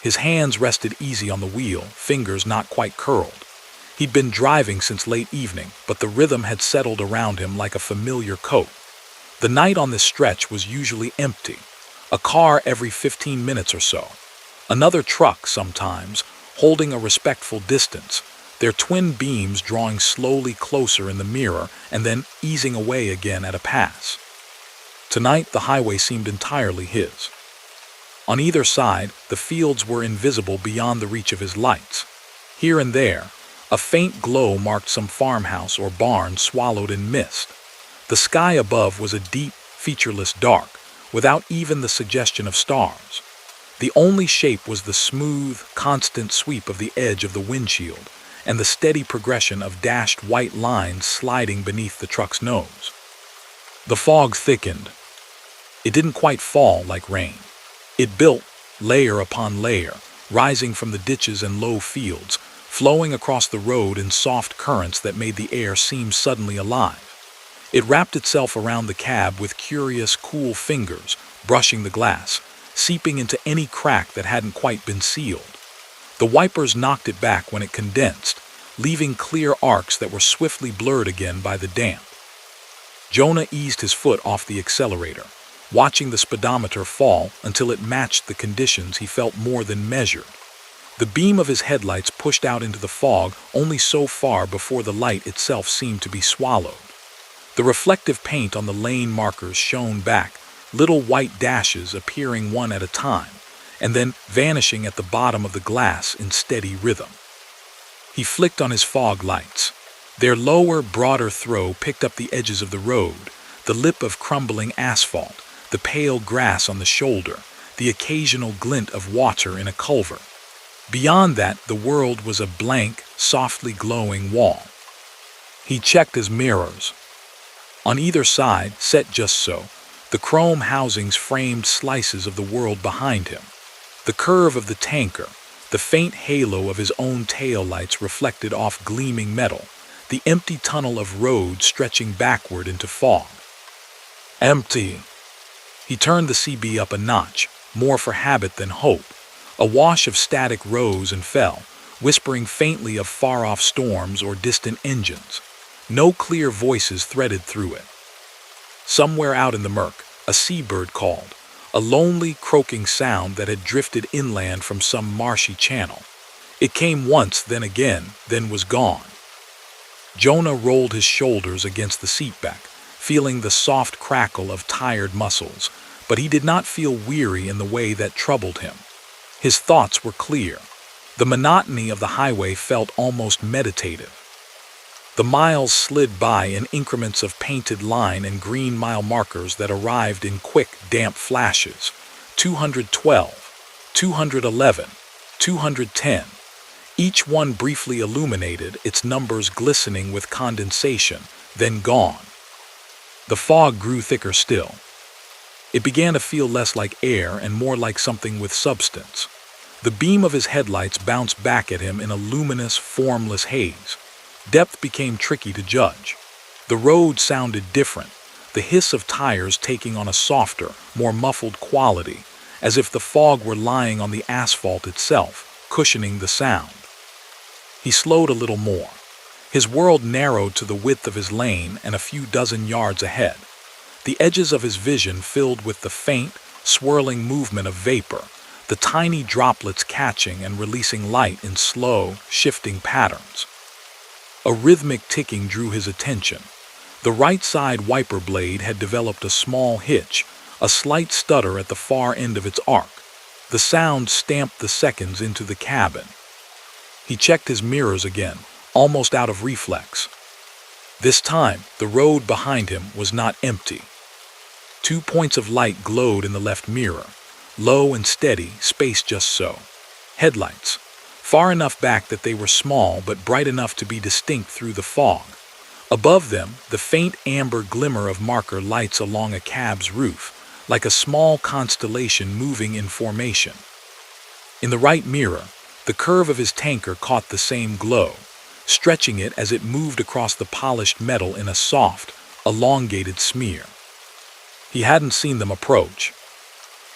His hands rested easy on the wheel, fingers not quite curled. He'd been driving since late evening, but the rhythm had settled around him like a familiar coat. The night on this stretch was usually empty, a car every 15 minutes or so. Another truck sometimes, holding a respectful distance, their twin beams drawing slowly closer in the mirror and then easing away again at a pass. Tonight, the highway seemed entirely his. On either side, the fields were invisible beyond the reach of his lights. Here and there, a faint glow marked some farmhouse or barn swallowed in mist. The sky above was a deep, featureless dark, without even the suggestion of stars. The only shape was the smooth, constant sweep of the edge of the windshield, and the steady progression of dashed white lines sliding beneath the truck's nose. The fog thickened. It didn't quite fall like rain. It built, layer upon layer, rising from the ditches and low fields, flowing across the road in soft currents that made the air seem suddenly alive. It wrapped itself around the cab with curious, cool fingers, brushing the glass, seeping into any crack that hadn't quite been sealed. The wipers knocked it back when it condensed, leaving clear arcs that were swiftly blurred again by the damp. Jonah eased his foot off the accelerator, watching the speedometer fall until it matched the conditions he felt more than measured. The beam of his headlights pushed out into the fog only so far before the light itself seemed to be swallowed. The reflective paint on the lane markers shone back, little white dashes appearing one at a time, and then vanishing at the bottom of the glass in steady rhythm. He flicked on his fog lights. Their lower, broader throw picked up the edges of the road, the lip of crumbling asphalt, the pale grass on the shoulder, the occasional glint of water in a culvert. Beyond that, the world was a blank, softly glowing wall. He checked his mirrors. On either side, set just so, the chrome housings framed slices of the world behind him. The curve of the tanker, the faint halo of his own taillights reflected off gleaming metal, the empty tunnel of road stretching backward into fog. Empty. He turned the CB up a notch, more for habit than hope. A wash of static rose and fell, whispering faintly of far-off storms or distant engines. No clear voices threaded through it. Somewhere out in the murk, a seabird called, a lonely, croaking sound that had drifted inland from some marshy channel. It came once, then again, then was gone. Jonah rolled his shoulders against the seatback, feeling the soft crackle of tired muscles, but he did not feel weary in the way that troubled him. His thoughts were clear. The monotony of the highway felt almost meditative. The miles slid by in increments of painted line and green mile markers that arrived in quick, damp flashes. 212, 211, 210. Each one briefly illuminated, its numbers glistening with condensation, then gone. The fog grew thicker still. It began to feel less like air and more like something with substance. The beam of his headlights bounced back at him in a luminous, formless haze. Depth became tricky to judge. The road sounded different, the hiss of tires taking on a softer, more muffled quality, as if the fog were lying on the asphalt itself, cushioning the sound. He slowed a little more. His world narrowed to the width of his lane and a few dozen yards ahead. The edges of his vision filled with the faint, swirling movement of vapor, the tiny droplets catching and releasing light in slow, shifting patterns. A rhythmic ticking drew his attention. The right side wiper blade had developed a small hitch, a slight stutter at the far end of its arc. The sound stamped the seconds into the cabin. He checked his mirrors again, almost out of reflex. This time, the road behind him was not empty. 2 points of light glowed in the left mirror, low and steady, spaced just so. Headlights, far enough back that they were small but bright enough to be distinct through the fog. Above them, the faint amber glimmer of marker lights along a cab's roof, like a small constellation moving in formation. In the right mirror, the curve of his tanker caught the same glow, stretching it as it moved across the polished metal in a soft, elongated smear. He hadn't seen them approach.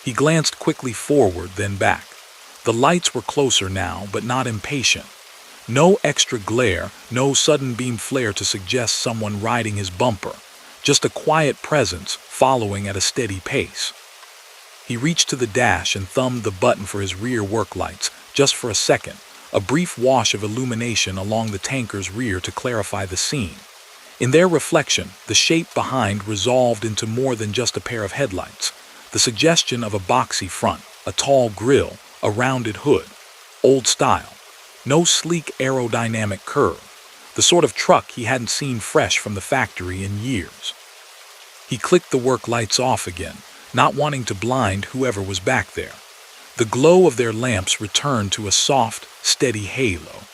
He glanced quickly forward, then back. The lights were closer now, but not impatient. No extra glare, no sudden beam flare to suggest someone riding his bumper, just a quiet presence following at a steady pace. He reached to the dash and thumbed the button for his rear work lights, just for a second, a brief wash of illumination along the tanker's rear to clarify the scene. In their reflection, the shape behind resolved into more than just a pair of headlights, the suggestion of a boxy front, a tall grille, a rounded hood. Old style. No sleek aerodynamic curve, the sort of truck he hadn't seen fresh from the factory in years. He clicked the work lights off again, not wanting to blind whoever was back there. The glow of their lamps returned to a soft, steady halo.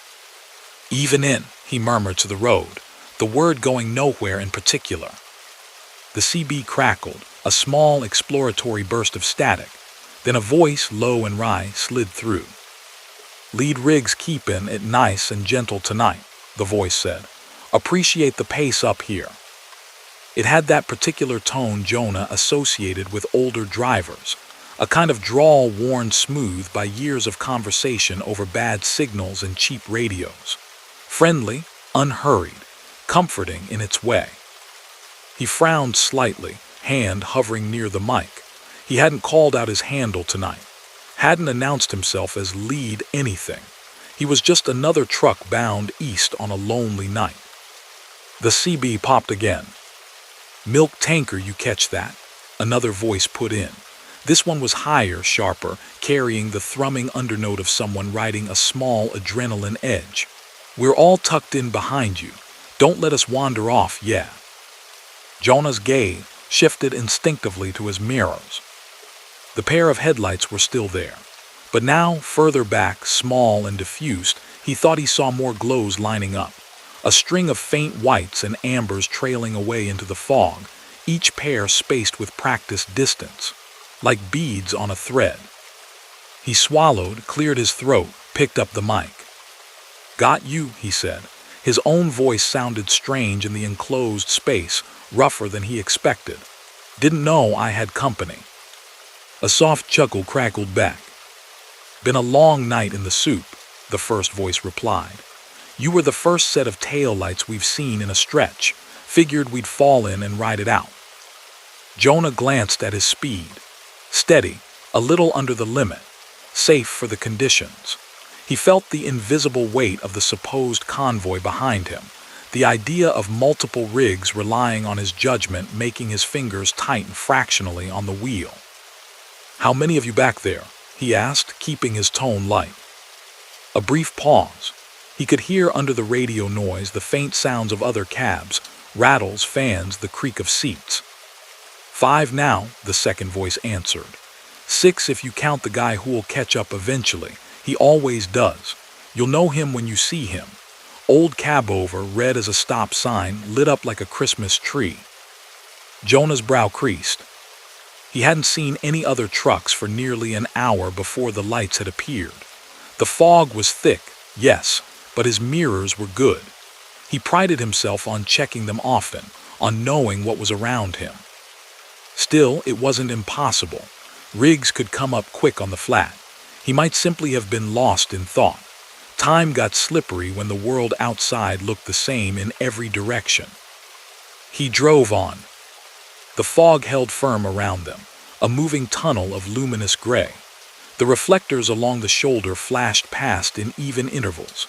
"Even in," he murmured to the road, the word going nowhere in particular. The CB crackled, a small exploratory burst of static. Then a voice, low and wry, slid through. "Lead rigs keepin' it nice and gentle tonight," the voice said. "Appreciate the pace up here." It had that particular tone Jonah associated with older drivers, a kind of drawl worn smooth by years of conversation over bad signals and cheap radios. Friendly, unhurried, comforting in its way. He frowned slightly, hand hovering near the mic. He hadn't called out his handle tonight, hadn't announced himself as lead anything. He was just another truck bound east on a lonely night. The CB popped again. "Milk tanker, you catch that?" Another voice put in. This one was higher, sharper, carrying the thrumming undernote of someone riding a small adrenaline edge. "We're all tucked in behind you. Don't let us wander off, yeah." Jonah's gaze shifted instinctively to his mirrors. The pair of headlights were still there, but now, further back, small and diffused, he thought he saw more glows lining up, a string of faint whites and ambers trailing away into the fog, each pair spaced with practiced distance, like beads on a thread. He swallowed, cleared his throat, picked up the mic. "Got you," he said. His own voice sounded strange in the enclosed space, rougher than he expected. "Didn't know I had company." A soft chuckle crackled back. "Been a long night in the soup," the first voice replied. "You were the first set of taillights we've seen in a stretch. Figured we'd fall in and ride it out." Jonah glanced at his speed. Steady, a little under the limit, safe for the conditions. He felt the invisible weight of the supposed convoy behind him, the idea of multiple rigs relying on his judgment making his fingers tighten fractionally on the wheel. "How many of you back there?" he asked, keeping his tone light. A brief pause. He could hear under the radio noise the faint sounds of other cabs, rattles, fans, the creak of seats. "5 now," the second voice answered. "6 if you count the guy who'll catch up eventually. He always does. You'll know him when you see him. Old cab over, red as a stop sign, lit up like a Christmas tree." Jonah's brow creased. He hadn't seen any other trucks for nearly an hour before the lights had appeared. The fog was thick, yes, but his mirrors were good. He prided himself on checking them often, on knowing what was around him. Still, it wasn't impossible. Riggs could come up quick on the flat. He might simply have been lost in thought. Time got slippery when the world outside looked the same in every direction. He drove on. The fog held firm around them, a moving tunnel of luminous gray. The reflectors along the shoulder flashed past in even intervals.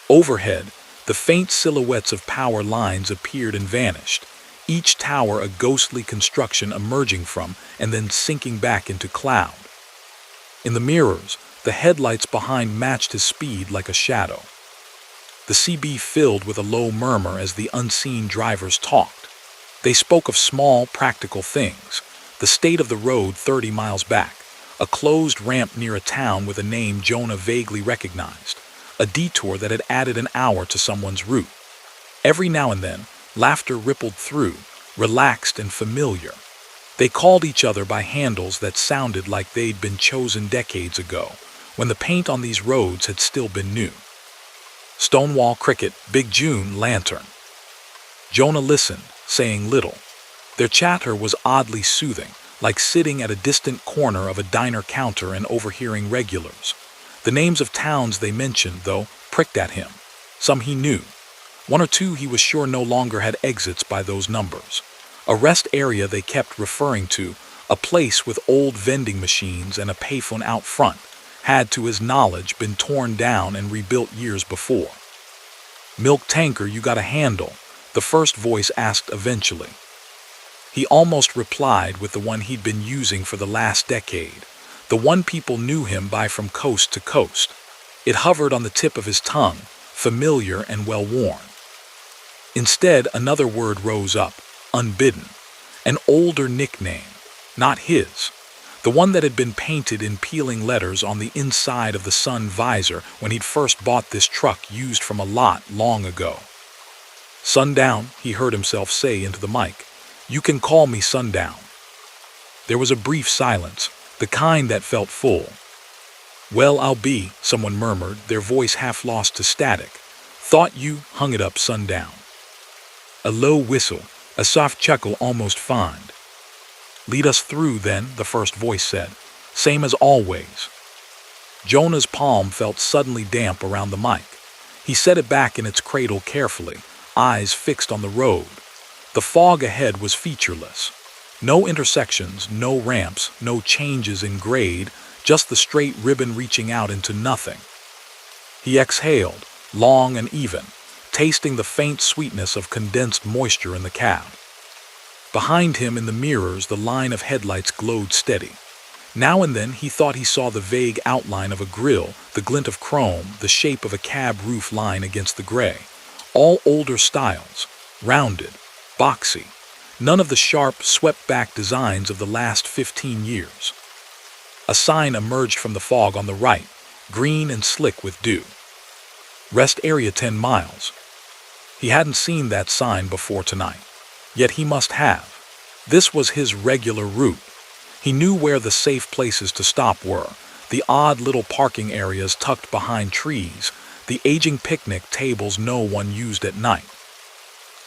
Overhead, the faint silhouettes of power lines appeared and vanished, each tower a ghostly construction emerging from and then sinking back into cloud. In the mirrors, the headlights behind matched his speed like a shadow. The CB filled with a low murmur as the unseen drivers talked. They spoke of small, practical things: the state of the road 30 miles back, a closed ramp near a town with a name Jonah vaguely recognized, a detour that had added an hour to someone's route. Every now and then, laughter rippled through, relaxed and familiar. They called each other by handles that sounded like they'd been chosen decades ago, when the paint on these roads had still been new. Stonewall Cricket, Big June, Lantern. Jonah listened, saying little. Their chatter was oddly soothing, like sitting at a distant corner of a diner counter and overhearing regulars. The names of towns they mentioned, though, pricked at him. Some he knew. One or two he was sure no longer had exits by those numbers. A rest area they kept referring to, a place with old vending machines and a payphone out front, had, to his knowledge, been torn down and rebuilt years before. "Milk tanker, you got a handle?" the first voice asked eventually. He almost replied with the one he'd been using for the last decade, the one people knew him by from coast to coast. It hovered on the tip of his tongue, familiar and well-worn. Instead, another word rose up, unbidden. An older nickname, not his. The one that had been painted in peeling letters on the inside of the sun visor when he'd first bought this truck used from a lot long ago. "Sundown," he heard himself say into the mic. "You can call me Sundown." There was a brief silence, the kind that felt full. "Well, I'll be," someone murmured, their voice half lost to static. "Thought you hung it up, Sundown." A low whistle, a soft chuckle almost fond. "Lead us through, then," the first voice said. "Same as always." Jonah's palm felt suddenly damp around the mic. He set it back in its cradle carefully, eyes fixed on the road. The fog ahead was featureless. No intersections, no ramps, no changes in grade, just the straight ribbon reaching out into nothing. He exhaled, long and even, tasting the faint sweetness of condensed moisture in the cab. Behind him in the mirrors, the line of headlights glowed steady. Now and then he thought he saw the vague outline of a grille, the glint of chrome, the shape of a cab roof line against the gray. All older styles, rounded, boxy, none of the sharp, swept-back designs of the last 15 years. A sign emerged from the fog on the right, green and slick with dew. "Rest area 10 miles." He hadn't seen that sign before tonight, yet he must have. This was his regular route. He knew where the safe places to stop were, the odd little parking areas tucked behind trees, the aging picnic tables no one used at night.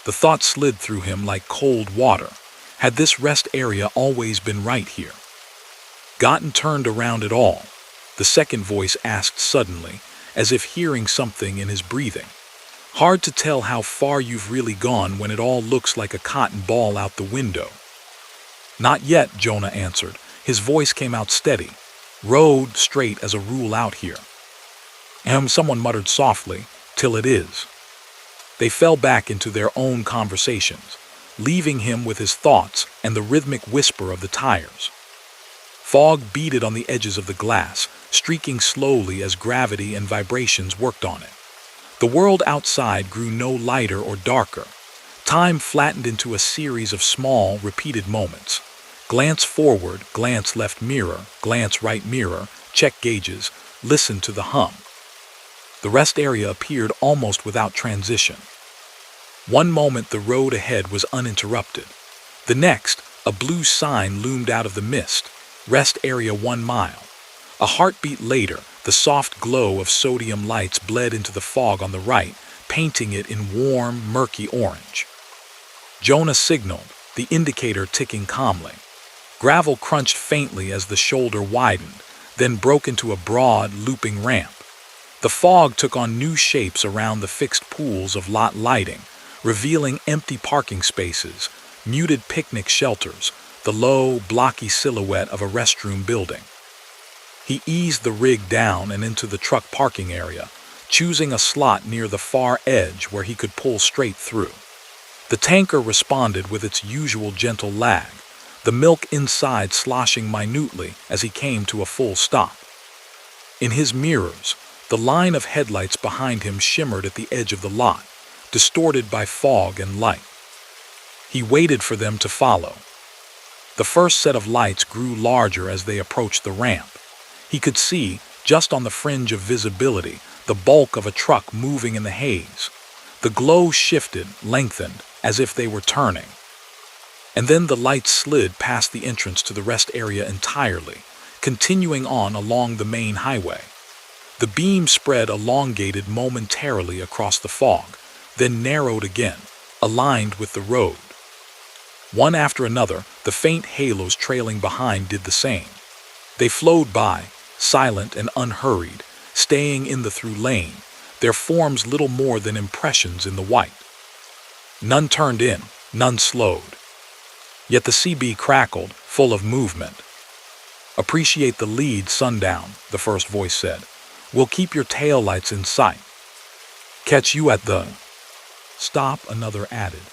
The thought slid through him like cold water. Had this rest area always been right here? "Gotten turned around at all?" the second voice asked suddenly, as if hearing something in his breathing. "Hard to tell how far you've really gone when it all looks like a cotton ball out the window." "Not yet," Jonah answered. His voice came out steady. "Road straight as a rule out here." Someone muttered softly, "Till it is." They fell back into their own conversations, leaving him with his thoughts and the rhythmic whisper of the tires. Fog beaded on the edges of the glass, streaking slowly as gravity and vibrations worked on it. The world outside grew no lighter or darker. Time flattened into a series of small, repeated moments. Glance forward, glance left mirror, glance right mirror, check gauges, listen to the hum. The rest area appeared almost without transition. One moment the road ahead was uninterrupted. The next, a blue sign loomed out of the mist, "Rest area 1 mile." A heartbeat later, the soft glow of sodium lights bled into the fog on the right, painting it in warm, murky orange. Jonah signaled, the indicator ticking calmly. Gravel crunched faintly as the shoulder widened, then broke into a broad, looping ramp. The fog took on new shapes around the fixed pools of lot lighting, revealing empty parking spaces, muted picnic shelters, the low, blocky silhouette of a restroom building. He eased the rig down and into the truck parking area, choosing a slot near the far edge where he could pull straight through. The tanker responded with its usual gentle lag, the milk inside sloshing minutely as he came to a full stop. In his mirrors, the line of headlights behind him shimmered at the edge of the lot, distorted by fog and light. He waited for them to follow. The first set of lights grew larger as they approached the ramp. He could see, just on the fringe of visibility, the bulk of a truck moving in the haze. The glow shifted, lengthened, as if they were turning. And then the lights slid past the entrance to the rest area entirely, continuing on along the main highway. The beam spread elongated momentarily across the fog, then narrowed again, aligned with the road. One after another, the faint halos trailing behind did the same. They flowed by, silent and unhurried, staying in the through lane, their forms little more than impressions in the white. None turned in, none slowed. Yet the CB crackled, full of movement. "Appreciate the lead, Sundown," the first voice said. "We'll keep your taillights in sight. Catch you at the—" "Stop," another added.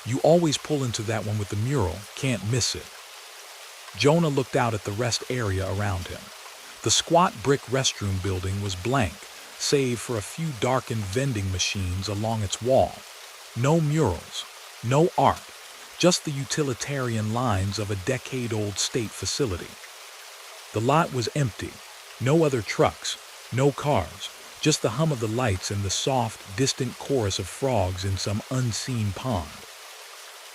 "You always pull into that one with the mural, can't miss it." Jonah looked out at the rest area around him. The squat brick restroom building was blank, save for a few darkened vending machines along its wall. No murals, no art, just the utilitarian lines of a decade-old state facility. The lot was empty, no other trucks, no cars, just the hum of the lights and the soft, distant chorus of frogs in some unseen pond.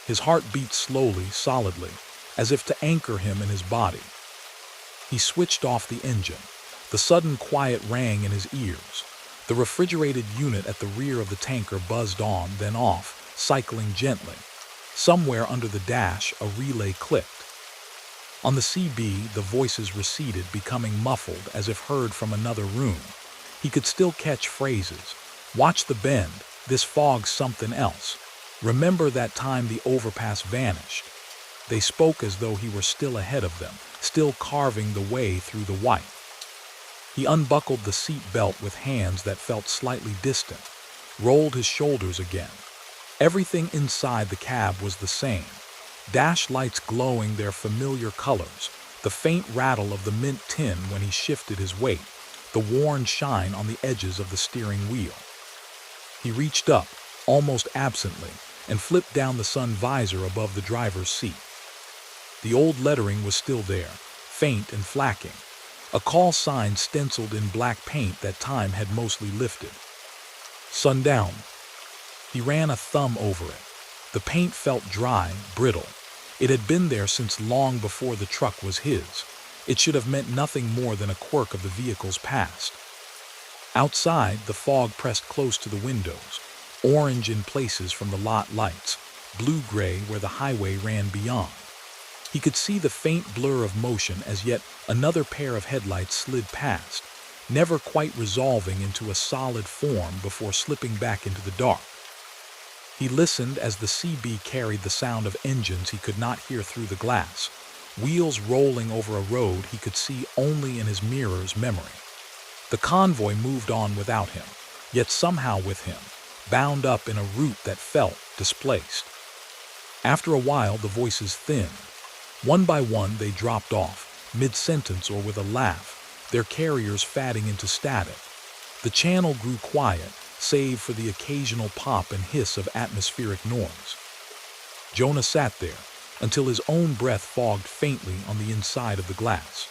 His heart beat slowly, solidly, as if to anchor him in his body. He switched off the engine. The sudden quiet rang in his ears. The refrigerated unit at the rear of the tanker buzzed on, then off, cycling gently. Somewhere under the dash, a relay clicked. On the CB, the voices receded, becoming muffled as if heard from another room. He could still catch phrases. "Watch the bend. This fog's something else. Remember that time the overpass vanished." They spoke as though he were still ahead of them, still carving the way through the white. He unbuckled the seat belt with hands that felt slightly distant, rolled his shoulders again. Everything inside the cab was the same. Dash lights glowing their familiar colors, the faint rattle of the mint tin when he shifted his weight, the worn shine on the edges of the steering wheel. He reached up, almost absently, and flipped down the sun visor above the driver's seat. The old lettering was still there, faint and flacking, a call sign stenciled in black paint that time had mostly lifted. "Sundown." He ran a thumb over it. The paint felt dry, brittle. It had been there since long before the truck was his. It should have meant nothing more than a quirk of the vehicle's past. Outside, the fog pressed close to the windows, orange in places from the lot lights, blue-gray where the highway ran beyond. He could see the faint blur of motion as yet another pair of headlights slid past, never quite resolving into a solid form before slipping back into the dark. He listened as the CB carried the sound of engines he could not hear through the glass, wheels rolling over a road he could see only in his mirror's memory. The convoy moved on without him, yet somehow with him, bound up in a route that felt displaced. After a while, the voices thinned. One by one, they dropped off, mid-sentence or with a laugh, their carriers fading into static. The channel grew quiet, save for the occasional pop and hiss of atmospheric noise. Jonah sat there, until his own breath fogged faintly on the inside of the glass.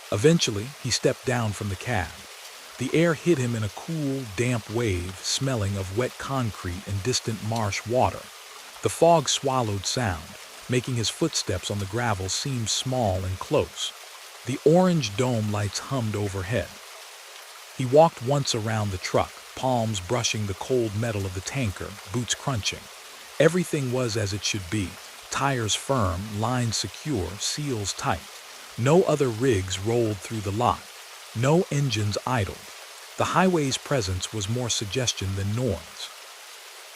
Eventually, he stepped down from the cab. The air hit him in a cool, damp wave, smelling of wet concrete and distant marsh water. The fog swallowed sound, making his footsteps on the gravel seem small and close. The orange dome lights hummed overhead. He walked once around the truck, palms brushing the cold metal of the tanker, boots crunching. Everything was as it should be, tires firm, lines secure, seals tight. No other rigs rolled through the lot. No engines idled. The highway's presence was more suggestion than noise.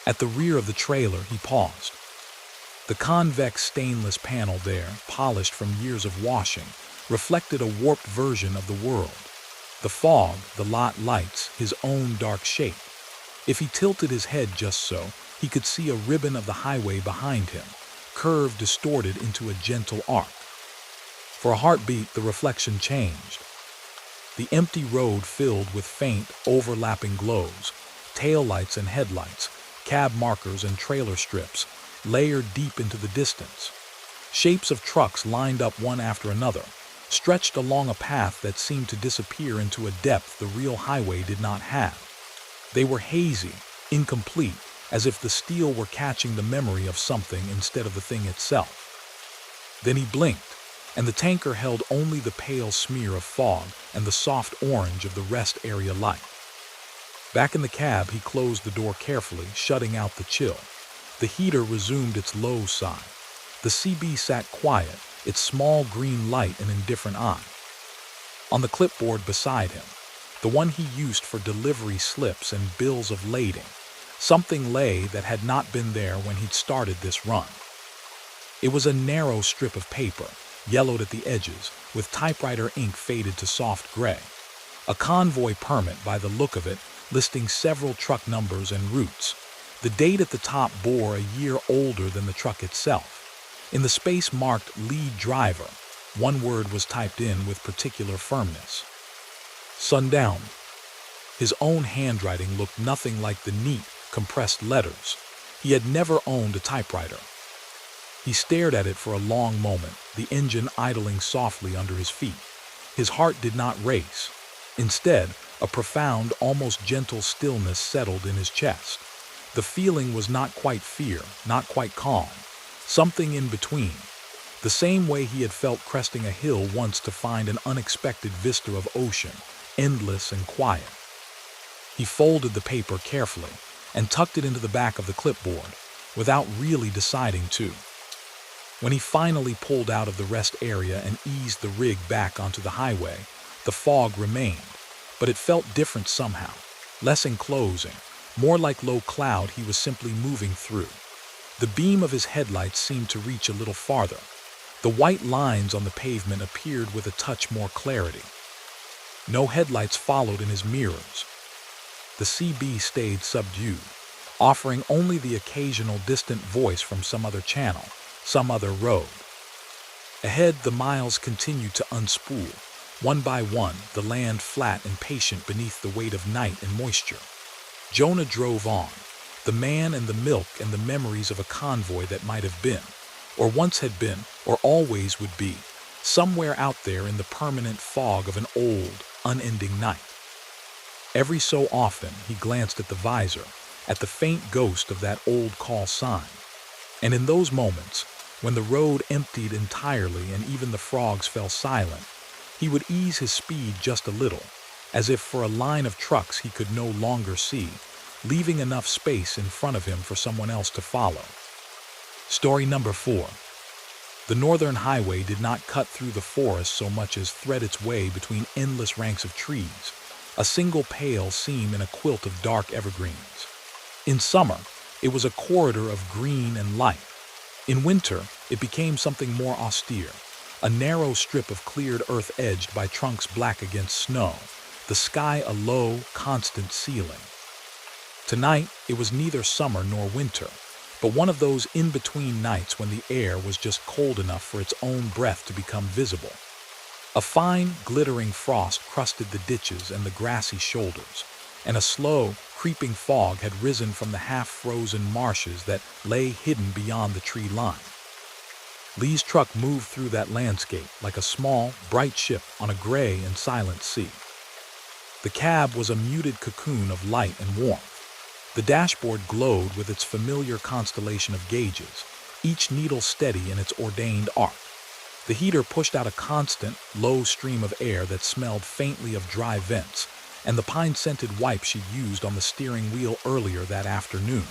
At the rear of the trailer, he paused. The convex stainless panel there, polished from years of washing, reflected a warped version of the world. The fog, the lot lights, his own dark shape. If he tilted his head just so, he could see a ribbon of the highway behind him, curved, distorted into a gentle arc. For a heartbeat, the reflection changed. The empty road filled with faint, overlapping glows, taillights and headlights, cab markers and trailer strips, layered deep into the distance. Shapes of trucks lined up one after another, stretched along a path that seemed to disappear into a depth the real highway did not have. They were hazy, incomplete, as if the steel were catching the memory of something instead of the thing itself. Then he blinked, and the tanker held only the pale smear of fog and the soft orange of the rest area light. Back in the cab, he closed the door carefully, shutting out the chill. The heater resumed its low sigh. The CB sat quiet, its small green light an indifferent eye. On the clipboard beside him, the one he used for delivery slips and bills of lading, something lay that had not been there when he'd started this run. It was a narrow strip of paper, yellowed at the edges, with typewriter ink faded to soft gray. A convoy permit by the look of it, listing several truck numbers and routes. The date at the top bore a year older than the truck itself. In the space marked lead driver, one word was typed in with particular firmness. Sundown. His own handwriting looked nothing like the neat, compressed letters. He had never owned a typewriter. He stared at it for a long moment, the engine idling softly under his feet. His heart did not race. Instead, a profound, almost gentle stillness settled in his chest. The feeling was not quite fear, not quite calm, something in between. The same way he had felt cresting a hill once to find an unexpected vista of ocean, endless and quiet. He folded the paper carefully and tucked it into the back of the clipboard, without really deciding to. When he finally pulled out of the rest area and eased the rig back onto the highway, the fog remained, but it felt different somehow, less enclosing, more like low cloud he was simply moving through. The beam of his headlights seemed to reach a little farther. The white lines on the pavement appeared with a touch more clarity. No headlights followed in his mirrors. The CB stayed subdued, offering only the occasional distant voice from some other channel, some other road. Ahead, the miles continued to unspool. One by one, the land flat and patient beneath the weight of night and moisture. Jonah drove on, the man and the milk and the memories of a convoy that might have been, or once had been, or always would be, somewhere out there in the permanent fog of an old, unending night. Every so often, he glanced at the visor, at the faint ghost of that old call sign. And in those moments, when the road emptied entirely and even the frogs fell silent, he would ease his speed just a little, as if for a line of trucks he could no longer see, leaving enough space in front of him for someone else to follow. Story number 4. The Northern Highway did not cut through the forest so much as thread its way between endless ranks of trees, a single pale seam in a quilt of dark evergreens. In summer, it was a corridor of green and light. In winter, it became something more austere, a narrow strip of cleared earth edged by trunks black against snow, the sky a low, constant ceiling. Tonight, it was neither summer nor winter, but one of those in-between nights when the air was just cold enough for its own breath to become visible. A fine, glittering frost crusted the ditches and the grassy shoulders, and a slow, creeping fog had risen from the half-frozen marshes that lay hidden beyond the tree line. Lee's truck moved through that landscape like a small, bright ship on a gray and silent sea. The cab was a muted cocoon of light and warmth. The dashboard glowed with its familiar constellation of gauges, each needle steady in its ordained arc. The heater pushed out a constant, low stream of air that smelled faintly of dry vents, and the pine-scented wipe she'd used on the steering wheel earlier that afternoon.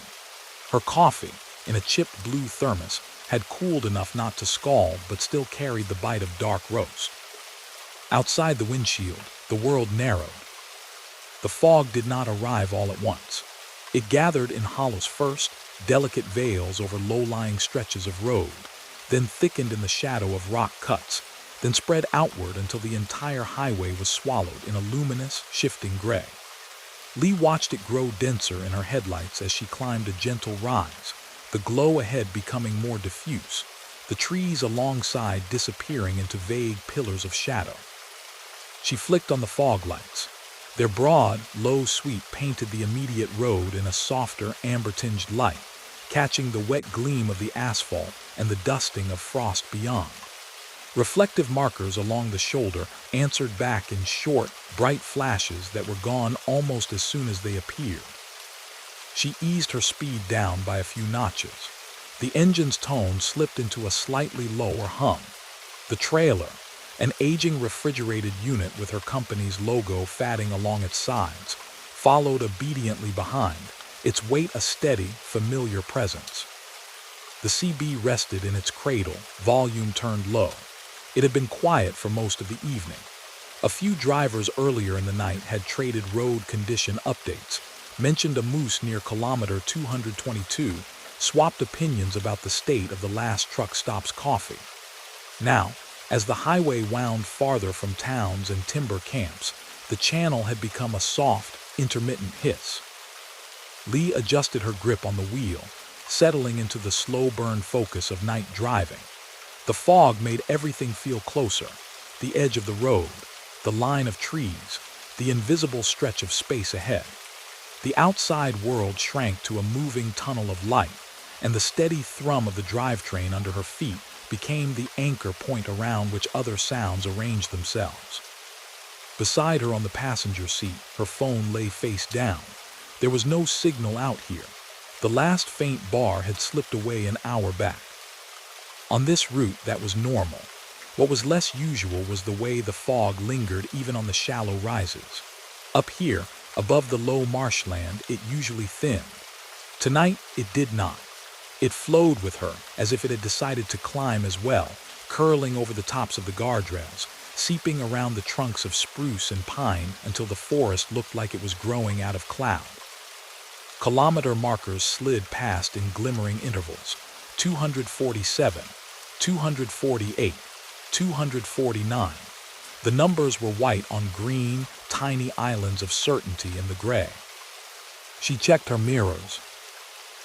Her coffee, in a chipped blue thermos, had cooled enough not to scald but still carried the bite of dark roast. Outside the windshield, the world narrowed. The fog did not arrive all at once. It gathered in hollows first, delicate veils over low-lying stretches of road, then thickened in the shadow of rock cuts, then spread outward until the entire highway was swallowed in a luminous, shifting gray. Lee watched it grow denser in her headlights as she climbed a gentle rise, the glow ahead becoming more diffuse, the trees alongside disappearing into vague pillars of shadow. She flicked on the fog lights. Their broad, low sweep painted the immediate road in a softer, amber-tinged light, catching the wet gleam of the asphalt and the dusting of frost beyond. Reflective markers along the shoulder answered back in short, bright flashes that were gone almost as soon as they appeared. She eased her speed down by a few notches. The engine's tone slipped into a slightly lower hum. The trailer, an aging refrigerated unit with her company's logo fatting along its sides, followed obediently behind, its weight a steady, familiar presence. The CB rested in its cradle, volume turned low. It had been quiet for most of the evening. A few drivers earlier in the night had traded road condition updates, mentioned a moose near kilometer 222, swapped opinions about the state of the last truck stop's coffee. Now, as the highway wound farther from towns and timber camps, the channel had become a soft, intermittent hiss. Lee adjusted her grip on the wheel, settling into the slow-burn focus of night driving. The fog made everything feel closer, the edge of the road, the line of trees, the invisible stretch of space ahead. The outside world shrank to a moving tunnel of light, and the steady thrum of the drivetrain under her feet became the anchor point around which other sounds arranged themselves. Beside her on the passenger seat, her phone lay face down. There was no signal out here. The last faint bar had slipped away an hour back. On this route, that was normal. What was less usual was the way the fog lingered even on the shallow rises. Up here, above the low marshland, it usually thinned. Tonight, it did not. It flowed with her, as if it had decided to climb as well, curling over the tops of the guardrails, seeping around the trunks of spruce and pine until the forest looked like it was growing out of cloud. Kilometer markers slid past in glimmering intervals: 247, 248, 249. The numbers were white on green, tiny islands of certainty in the gray. She checked her mirrors.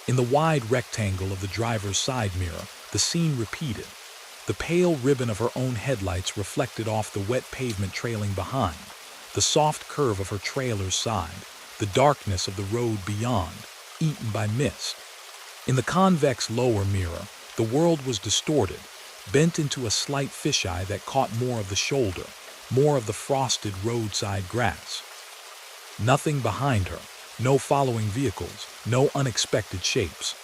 In the wide rectangle of the driver's side mirror, the scene repeated. The pale ribbon of her own headlights reflected off the wet pavement trailing behind, the soft curve of her trailer's side, the darkness of the road beyond, eaten by mist. In the convex lower mirror, the world was distorted, bent into a slight fisheye that caught more of the shoulder, more of the frosted roadside grass. Nothing behind her, no following vehicles, no unexpected shapes.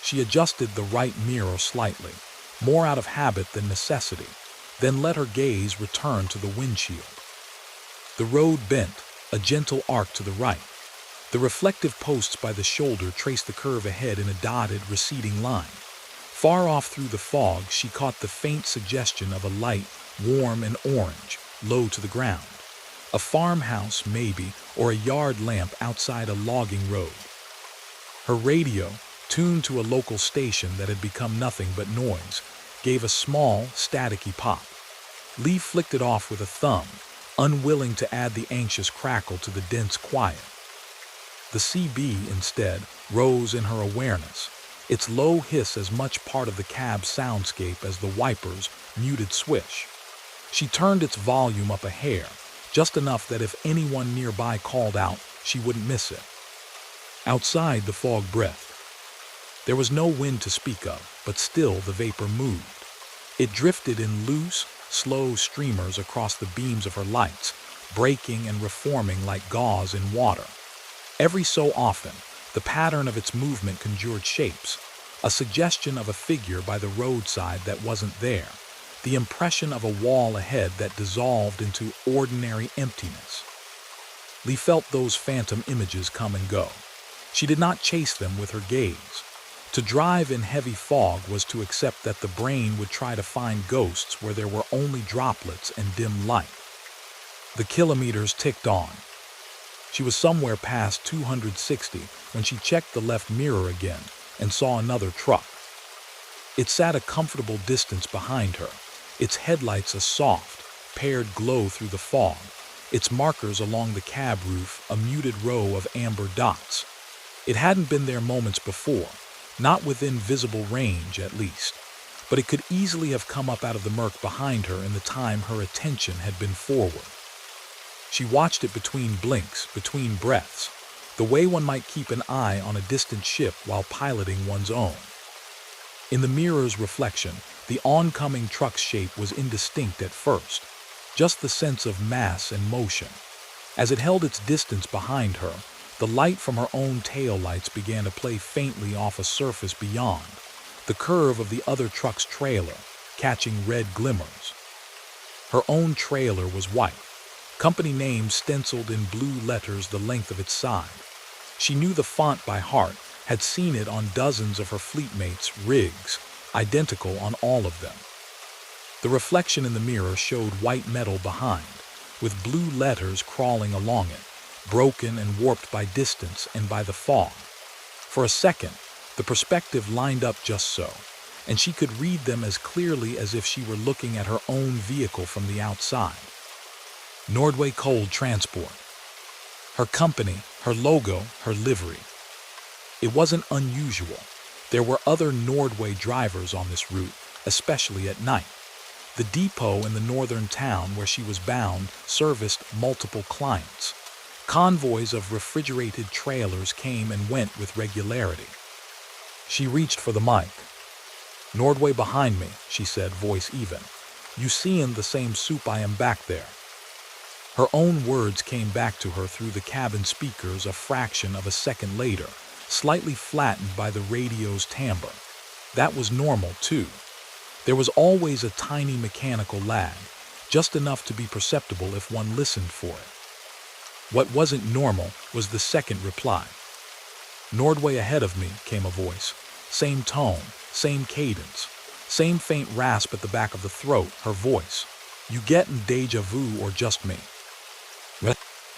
She adjusted the right mirror slightly, more out of habit than necessity, then let her gaze return to the windshield. The road bent, a gentle arc to the right. The reflective posts by the shoulder traced the curve ahead in a dotted, receding line. Far off through the fog, she caught the faint suggestion of a light, warm and orange, low to the ground. A farmhouse, maybe, or a yard lamp outside a logging road. Her radio, tuned to a local station that had become nothing but noise, gave a small, staticky pop. Lee flicked it off with a thumb, unwilling to add the anxious crackle to the dense quiet. The CB, instead, rose in her awareness, its low hiss as much part of the cab's soundscape as the wiper's muted swish. She turned its volume up a hair, just enough that if anyone nearby called out, she wouldn't miss it. Outside, the fog breathed. There was no wind to speak of, but still the vapor moved. It drifted in loose, slow streamers across the beams of her lights, breaking and reforming like gauze in water. Every so often, the pattern of its movement conjured shapes, a suggestion of a figure by the roadside that wasn't there, the impression of a wall ahead that dissolved into ordinary emptiness. Lee felt those phantom images come and go. She did not chase them with her gaze. To drive in heavy fog was to accept that the brain would try to find ghosts where there were only droplets and dim light. The kilometers ticked on. She was somewhere past 260 when she checked the left mirror again and saw another truck. It sat a comfortable distance behind her, its headlights a soft, paired glow through the fog, its markers along the cab roof a muted row of amber dots. It hadn't been there moments before, not within visible range at least, but it could easily have come up out of the murk behind her in the time her attention had been forward. She watched it between blinks, between breaths, the way one might keep an eye on a distant ship while piloting one's own. In the mirror's reflection, the oncoming truck's shape was indistinct at first, just the sense of mass and motion. As it held its distance behind her, the light from her own taillights began to play faintly off a surface beyond, the curve of the other truck's trailer, catching red glimmers. Her own trailer was white, company name stenciled in blue letters the length of its side. She knew the font by heart, had seen it on dozens of her fleetmates' rigs, identical on all of them. The reflection in the mirror showed white metal behind, with blue letters crawling along it, broken and warped by distance and by the fog. For a second, the perspective lined up just so, and she could read them as clearly as if she were looking at her own vehicle from the outside. Nordway Cold Transport. Her company, her logo, her livery. It wasn't unusual. There were other Nordway drivers on this route, especially at night. The depot in the northern town where she was bound serviced multiple clients. Convoys of refrigerated trailers came and went with regularity. She reached for the mic. "Nordway behind me," she said, voice even. "You seein' the same soup I am back there." Her own words came back to her through the cabin speakers a fraction of a second later, slightly flattened by the radio's timbre. That was normal, too. There was always a tiny mechanical lag, just enough to be perceptible if one listened for it. What wasn't normal was the second reply. "Nordway ahead of me," came a voice. Same tone, same cadence, same faint rasp at the back of the throat, her voice. "You gettin' deja vu or just me?"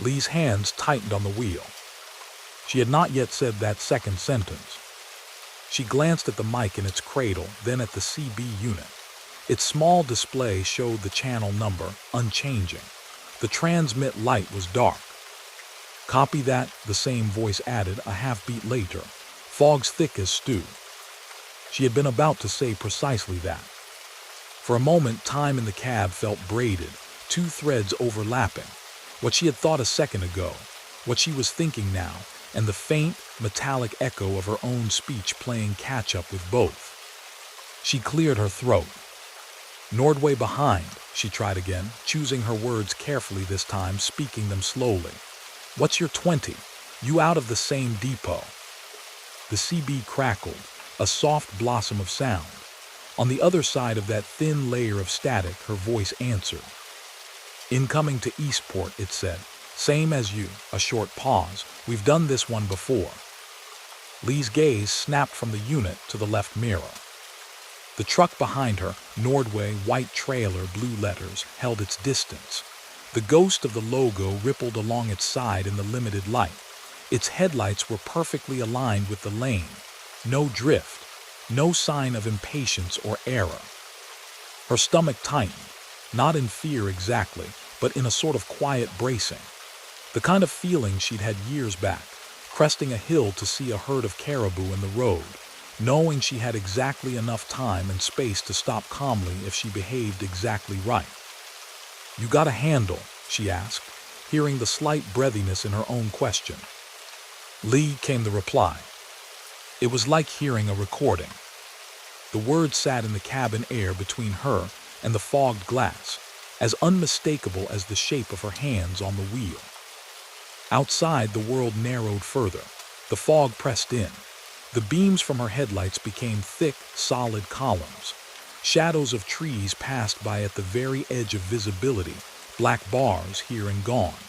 Lee's hands tightened on the wheel. She had not yet said that second sentence. She glanced at the mic in its cradle, then at the CB unit. Its small display showed the channel number, unchanging. The transmit light was dark. "Copy that," the same voice added a half-beat later. "Fog's thick as stew." She had been about to say precisely that. For a moment, time in the cab felt braided, two threads overlapping. What she had thought a second ago, what she was thinking now, and the faint, metallic echo of her own speech playing catch-up with both. She cleared her throat. "Nordway behind," she tried again, choosing her words carefully this time, speaking them slowly. "What's your 20? You out of the same depot?" The CB crackled, a soft blossom of sound. On the other side of that thin layer of static, her voice answered. "Incoming to Eastport," it said. "Same as you." A short pause. "We've done this one before." Lee's gaze snapped from the unit to the left mirror. The truck behind her, Nordway, white trailer, blue letters, held its distance. The ghost of the logo rippled along its side in the limited light. Its headlights were perfectly aligned with the lane. No drift, no sign of impatience or error. Her stomach tightened, not in fear exactly, but in a sort of quiet bracing. The kind of feeling she'd had years back, cresting a hill to see a herd of caribou in the road, knowing she had exactly enough time and space to stop calmly if she behaved exactly right. "You got a handle?" she asked, hearing the slight breathiness in her own question. "Lee," came the reply. It was like hearing a recording. The words sat in the cabin air between her and the fogged glass, as unmistakable as the shape of her hands on the wheel. Outside, the world narrowed further. The fog pressed in. The beams from her headlights became thick, solid columns. Shadows of trees passed by at the very edge of visibility, black bars here and gone.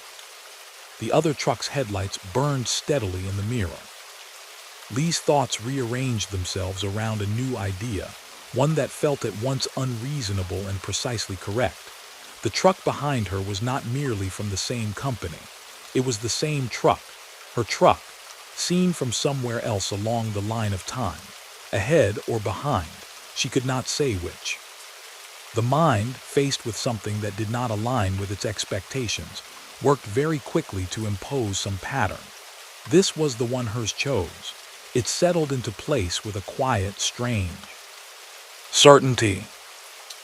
The other truck's headlights burned steadily in the mirror. Lee's thoughts rearranged themselves around a new idea, one that felt at once unreasonable and precisely correct. The truck behind her was not merely from the same company. It was the same truck, her truck, seen from somewhere else along the line of time, ahead or behind, she could not say which. The mind, faced with something that did not align with its expectations, worked very quickly to impose some pattern. This was the one hers chose. It settled into place with a quiet, strange certainty.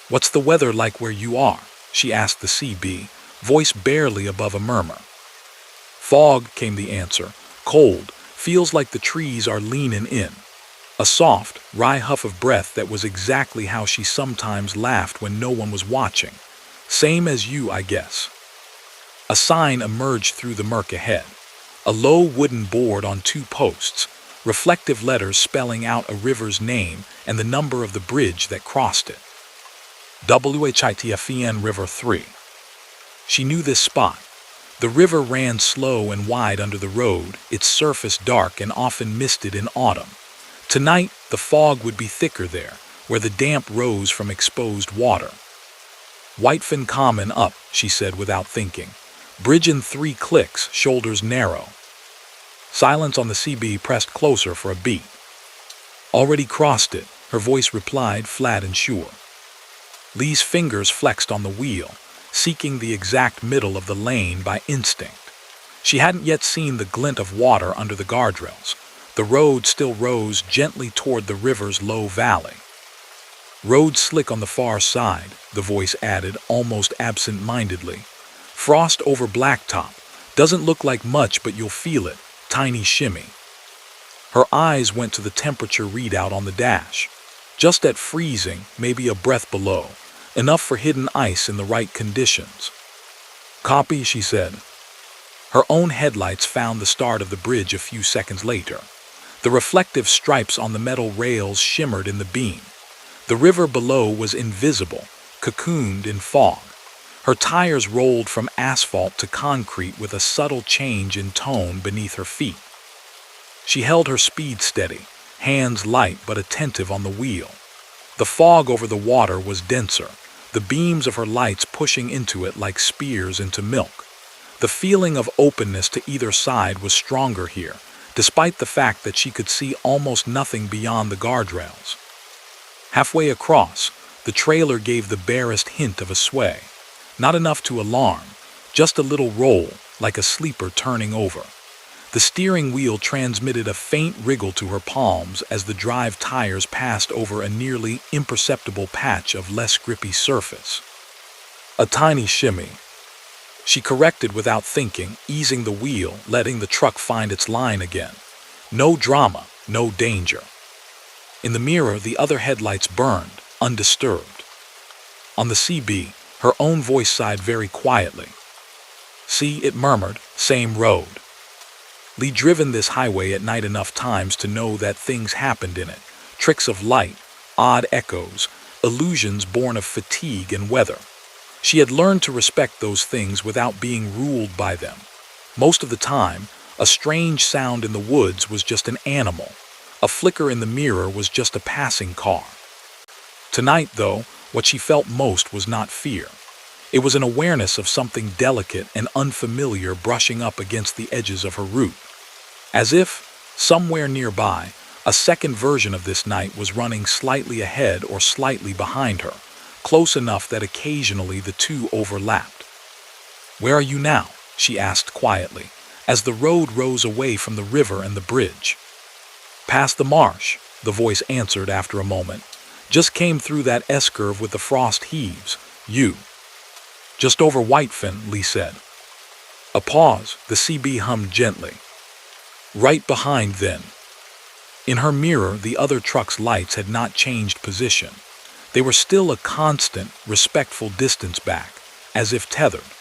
"What's the weather like where you are?" she asked the CB, voice barely above a murmur. "Fog," came the answer. "Cold. Feels like the trees are leaning in." A soft, wry huff of breath that was exactly how she sometimes laughed when no one was watching. "Same as you, I guess." A sign emerged through the murk ahead. A low wooden board on two posts, reflective letters spelling out a river's name and the number of the bridge that crossed it. WHITFEN River 3. She knew this spot. The river ran slow and wide under the road, its surface dark and often misted in autumn. Tonight, the fog would be thicker there, where the damp rose from exposed water. "Whitefin Common up," she said without thinking. "Bridge in 3 clicks, shoulders narrow." Silence on the CB pressed closer for a beat. "Already crossed it," her voice replied, flat and sure. Lee's fingers flexed on the wheel, seeking the exact middle of the lane by instinct. She hadn't yet seen the glint of water under the guardrails. The road still rose gently toward the river's low valley. "Road slick on the far side," the voice added, almost absent-mindedly. "Frost over blacktop. Doesn't look like much, but you'll feel it. Tiny shimmy." Her eyes went to the temperature readout on the dash. Just at freezing, maybe a breath below. Enough for hidden ice in the right conditions. "Copy," she said. Her own headlights found the start of the bridge a few seconds later. The reflective stripes on the metal rails shimmered in the beam. The river below was invisible, cocooned in fog. Her tires rolled from asphalt to concrete with a subtle change in tone beneath her feet. She held her speed steady, hands light but attentive on the wheel. The fog over the water was denser, the beams of her lights pushing into it like spears into milk. The feeling of openness to either side was stronger here, despite the fact that she could see almost nothing beyond the guardrails. Halfway across, the trailer gave the barest hint of a sway. Not enough to alarm, just a little roll, like a sleeper turning over. The steering wheel transmitted a faint wriggle to her palms as the drive tires passed over a nearly imperceptible patch of less grippy surface. A tiny shimmy. She corrected without thinking, easing the wheel, letting the truck find its line again. No drama, no danger. In the mirror, the other headlights burned, undisturbed. On the CB, her own voice sighed very quietly. "See," it murmured, "same road." Lee driven this highway at night enough times to know that things happened in it. Tricks of light, odd echoes, illusions born of fatigue and weather. She had learned to respect those things without being ruled by them. Most of the time, a strange sound in the woods was just an animal. A flicker in the mirror was just a passing car. Tonight, though, what she felt most was not fear. It was an awareness of something delicate and unfamiliar brushing up against the edges of her route. As if, somewhere nearby, a second version of this night was running slightly ahead or slightly behind her, close enough that occasionally the two overlapped. "Where are you now?" she asked quietly, as the road rose away from the river and the bridge. "Past the marsh," the voice answered after a moment. "Just came through that S-curve with the frost heaves. You?" "Just over Whitefin," Lee said. A pause, the CB hummed gently. "Right behind, then." In her mirror, the other truck's lights had not changed position. They were still a constant, respectful distance back, as if tethered.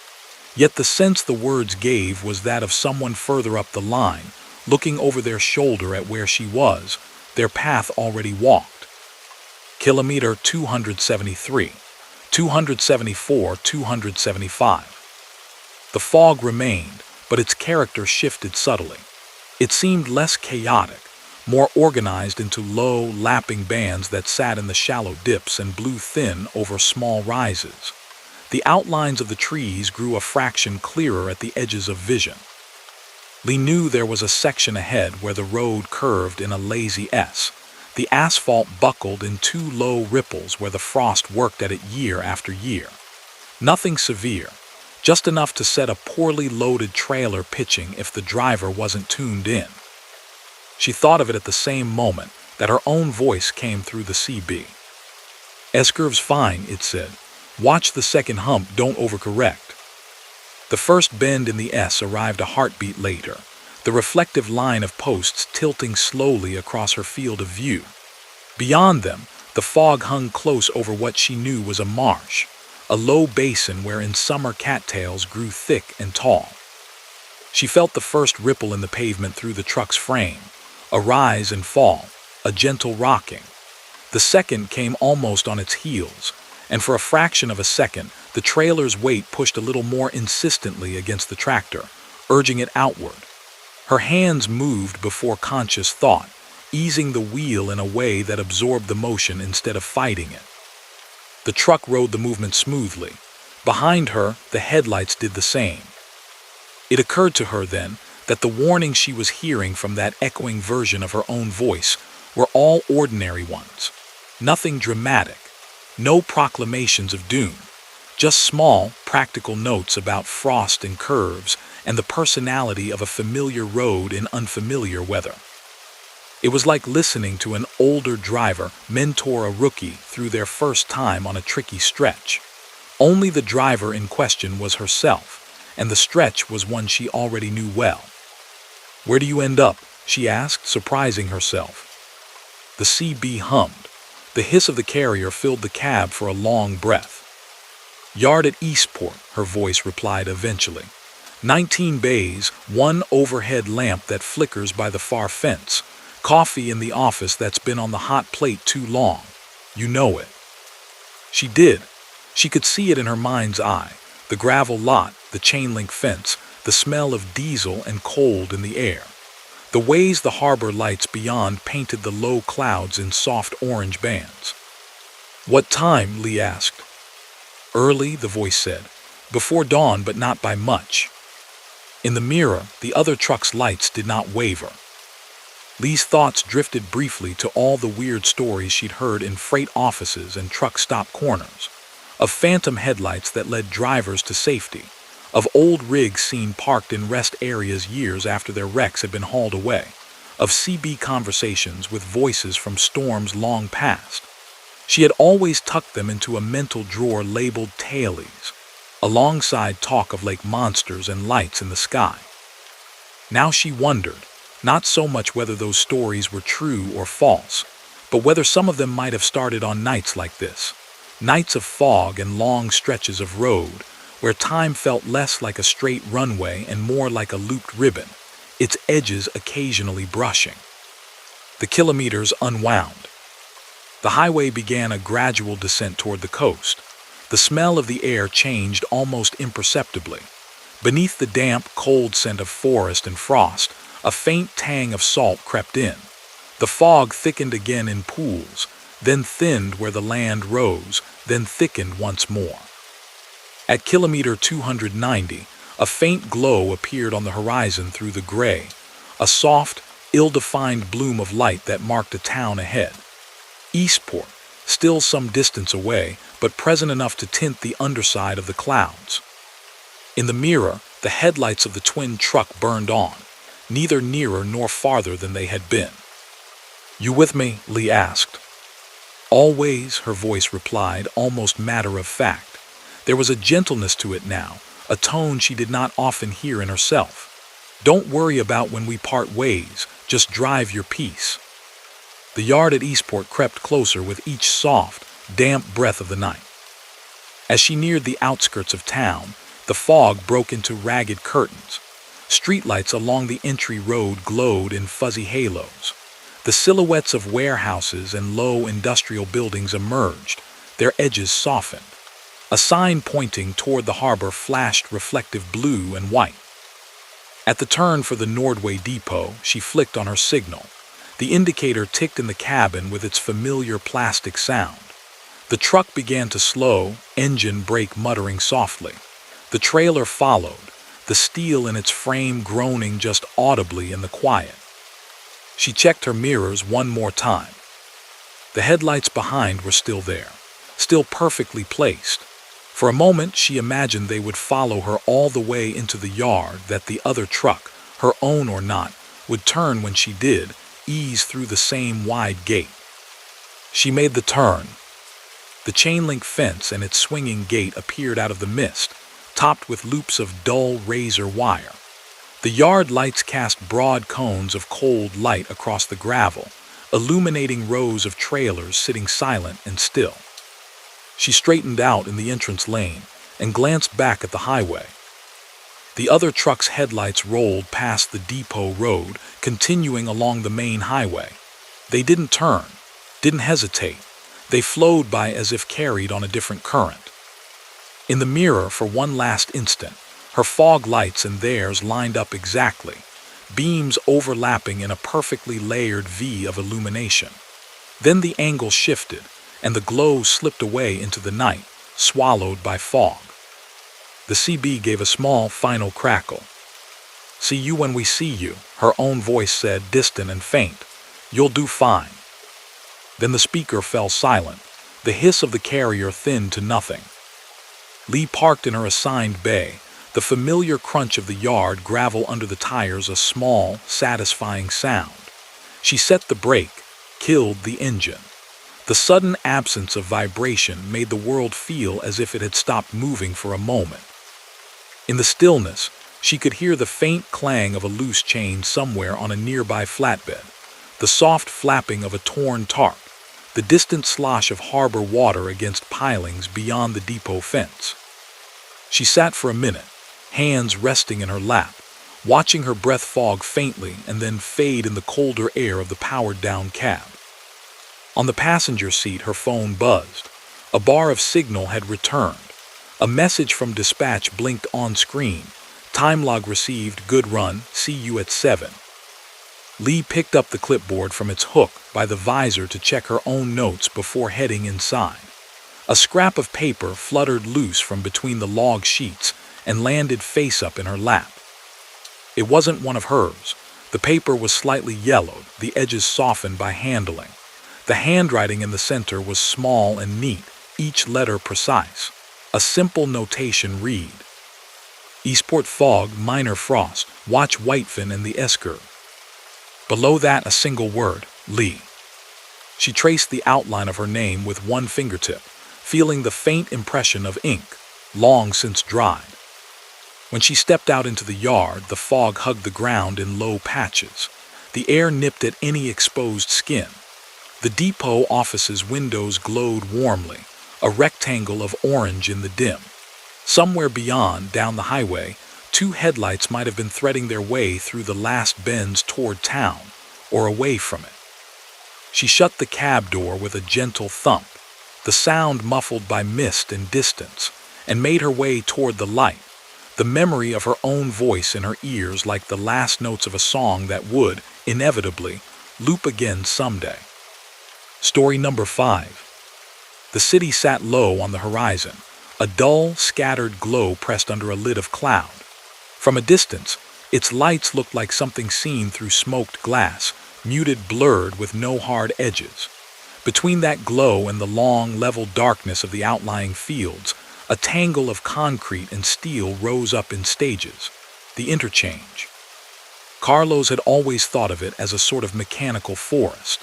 Yet the sense the words gave was that of someone further up the line, looking over their shoulder at where she was, their path already walked. Kilometer 273, 274, 275. The fog remained, but its character shifted subtly. It seemed less chaotic, more organized into low, lapping bands that sat in the shallow dips and blew thin over small rises. The outlines of the trees grew a fraction clearer at the edges of vision. Lee knew there was a section ahead where the road curved in a lazy S. The asphalt buckled in two low ripples where the frost worked at it year after year. Nothing severe, just enough to set a poorly loaded trailer pitching if the driver wasn't tuned in. She thought of it at the same moment that her own voice came through the CB. "S-curve's fine," it said. "Watch the second hump, don't overcorrect." The first bend in the S arrived a heartbeat later, the reflective line of posts tilting slowly across her field of view. Beyond them, the fog hung close over what she knew was a marsh, a low basin where in summer cattails grew thick and tall. She felt the first ripple in the pavement through the truck's frame, a rise and fall, a gentle rocking. The second came almost on its heels, and for a fraction of a second, the trailer's weight pushed a little more insistently against the tractor, urging it outward. Her hands moved before conscious thought, easing the wheel in a way that absorbed the motion instead of fighting it. The truck rode the movement smoothly. Behind her, the headlights did the same. It occurred to her then that the warnings she was hearing from that echoing version of her own voice were all ordinary ones. Nothing dramatic, no proclamations of doom, just small, practical notes about frost and curves and the personality of a familiar road in unfamiliar weather. It was like listening to an older driver mentor a rookie through their first time on a tricky stretch. Only the driver in question was herself, and the stretch was one she already knew well. "Where do you end up?" she asked, surprising herself. The CB hummed. The hiss of the carrier filled the cab for a long breath. "Yard at Eastport," her voice replied eventually. 19 bays, one overhead lamp that flickers by the far fence, coffee in the office that's been on the hot plate too long. You know it. She did. She could see it in her mind's eye. The gravel lot, the chain-link fence, the smell of diesel and cold in the air. The ways the harbor lights beyond painted the low clouds in soft orange bands. "What time?" Lee asked. "Early," the voice said. "Before dawn, but not by much." In the mirror, the other truck's lights did not waver. Lee's thoughts drifted briefly to all the weird stories she'd heard in freight offices and truck stop corners, of phantom headlights that led drivers to safety, of old rigs seen parked in rest areas years after their wrecks had been hauled away, of CB conversations with voices from storms long past. She had always tucked them into a mental drawer labeled tailies, alongside talk of lake monsters and lights in the sky. Now she wondered, not so much whether those stories were true or false, but whether some of them might have started on nights like this, nights of fog and long stretches of road, where time felt less like a straight runway and more like a looped ribbon, its edges occasionally brushing. The kilometers unwound. The highway began a gradual descent toward the coast. The smell of the air changed almost imperceptibly. Beneath the damp, cold scent of forest and frost, a faint tang of salt crept in. The fog thickened again in pools, then thinned where the land rose, then thickened once more. At kilometer 290, a faint glow appeared on the horizon through the gray, a soft, ill-defined bloom of light that marked a town ahead. Eastport, still some distance away, but present enough to tint the underside of the clouds. In the mirror, the headlights of the twin truck burned on, neither nearer nor farther than they had been. "You with me?" Lee asked. "Always," her voice replied, almost matter of fact. There was a gentleness to it now, a tone she did not often hear in herself. "Don't worry about when we part ways, just drive your piece." The yard at Eastport crept closer with each soft, damp breath of the night. As she neared the outskirts of town, the fog broke into ragged curtains. Streetlights along the entry road glowed in fuzzy halos. The silhouettes of warehouses and low industrial buildings emerged, their edges softened. A sign pointing toward the harbor flashed reflective blue and white. At the turn for the Nordway depot, she flicked on her signal. The indicator ticked in the cabin with its familiar plastic sound. The truck began to slow, engine brake muttering softly. The trailer followed, the steel in its frame groaning just audibly in the quiet. She checked her mirrors one more time. The headlights behind were still there, still perfectly placed. For a moment, she imagined they would follow her all the way into the yard, that the other truck, her own or not, would turn when she did, ease through the same wide gate. She made the turn. The chain-link fence and its swinging gate appeared out of the mist, topped with loops of dull razor wire. The yard lights cast broad cones of cold light across the gravel, illuminating rows of trailers sitting silent and still. She straightened out in the entrance lane and glanced back at the highway. The other truck's headlights rolled past the depot road, continuing along the main highway. They didn't turn, didn't hesitate. They flowed by as if carried on a different current. In the mirror, for one last instant, her fog lights and theirs lined up exactly, beams overlapping in a perfectly layered V of illumination. Then the angle shifted, and the glow slipped away into the night, swallowed by fog. The CB gave a small, final crackle. "See you when we see you," her own voice said, distant and faint. "You'll do fine." Then the speaker fell silent, the hiss of the carrier thinned to nothing. Lee parked in her assigned bay, the familiar crunch of the yard gravel under the tires a small, satisfying sound. She set the brake, killed the engine. The sudden absence of vibration made the world feel as if it had stopped moving for a moment. In the stillness, she could hear the faint clang of a loose chain somewhere on a nearby flatbed, the soft flapping of a torn tarp, the distant slosh of harbor water against pilings beyond the depot fence. She sat for a minute, hands resting in her lap, watching her breath fog faintly and then fade in the colder air of the powered-down cab. On the passenger seat, her phone buzzed. A bar of signal had returned. A message from dispatch blinked on screen. Time log received, good run, see you at 7. Lee picked up the clipboard from its hook by the visor to check her own notes before heading inside. A scrap of paper fluttered loose from between the log sheets and landed face up in her lap. It wasn't one of hers. The paper was slightly yellowed, the edges softened by handling. The handwriting in the center was small and neat, each letter precise. A simple notation read: Eastport fog, minor frost, watch Whitefin and the S-curve. Below that, a single word, Lee. She traced the outline of her name with one fingertip, feeling the faint impression of ink, long since dried. When she stepped out into the yard, the fog hugged the ground in low patches. The air nipped at any exposed skin. The depot office's windows glowed warmly, a rectangle of orange in the dim. Somewhere beyond, down the highway, 2 headlights might have been threading their way through the last bends toward town, or away from it. She shut the cab door with a gentle thump, the sound muffled by mist and distance, and made her way toward the light, the memory of her own voice in her ears like the last notes of a song that would, inevitably, loop again someday. Story number 5. The city sat low on the horizon, a dull, scattered glow pressed under a lid of cloud. From a distance, its lights looked like something seen through smoked glass, muted, blurred with no hard edges. Between that glow and the long, level darkness of the outlying fields, a tangle of concrete and steel rose up in stages, the interchange. Carlos had always thought of it as a sort of mechanical forest.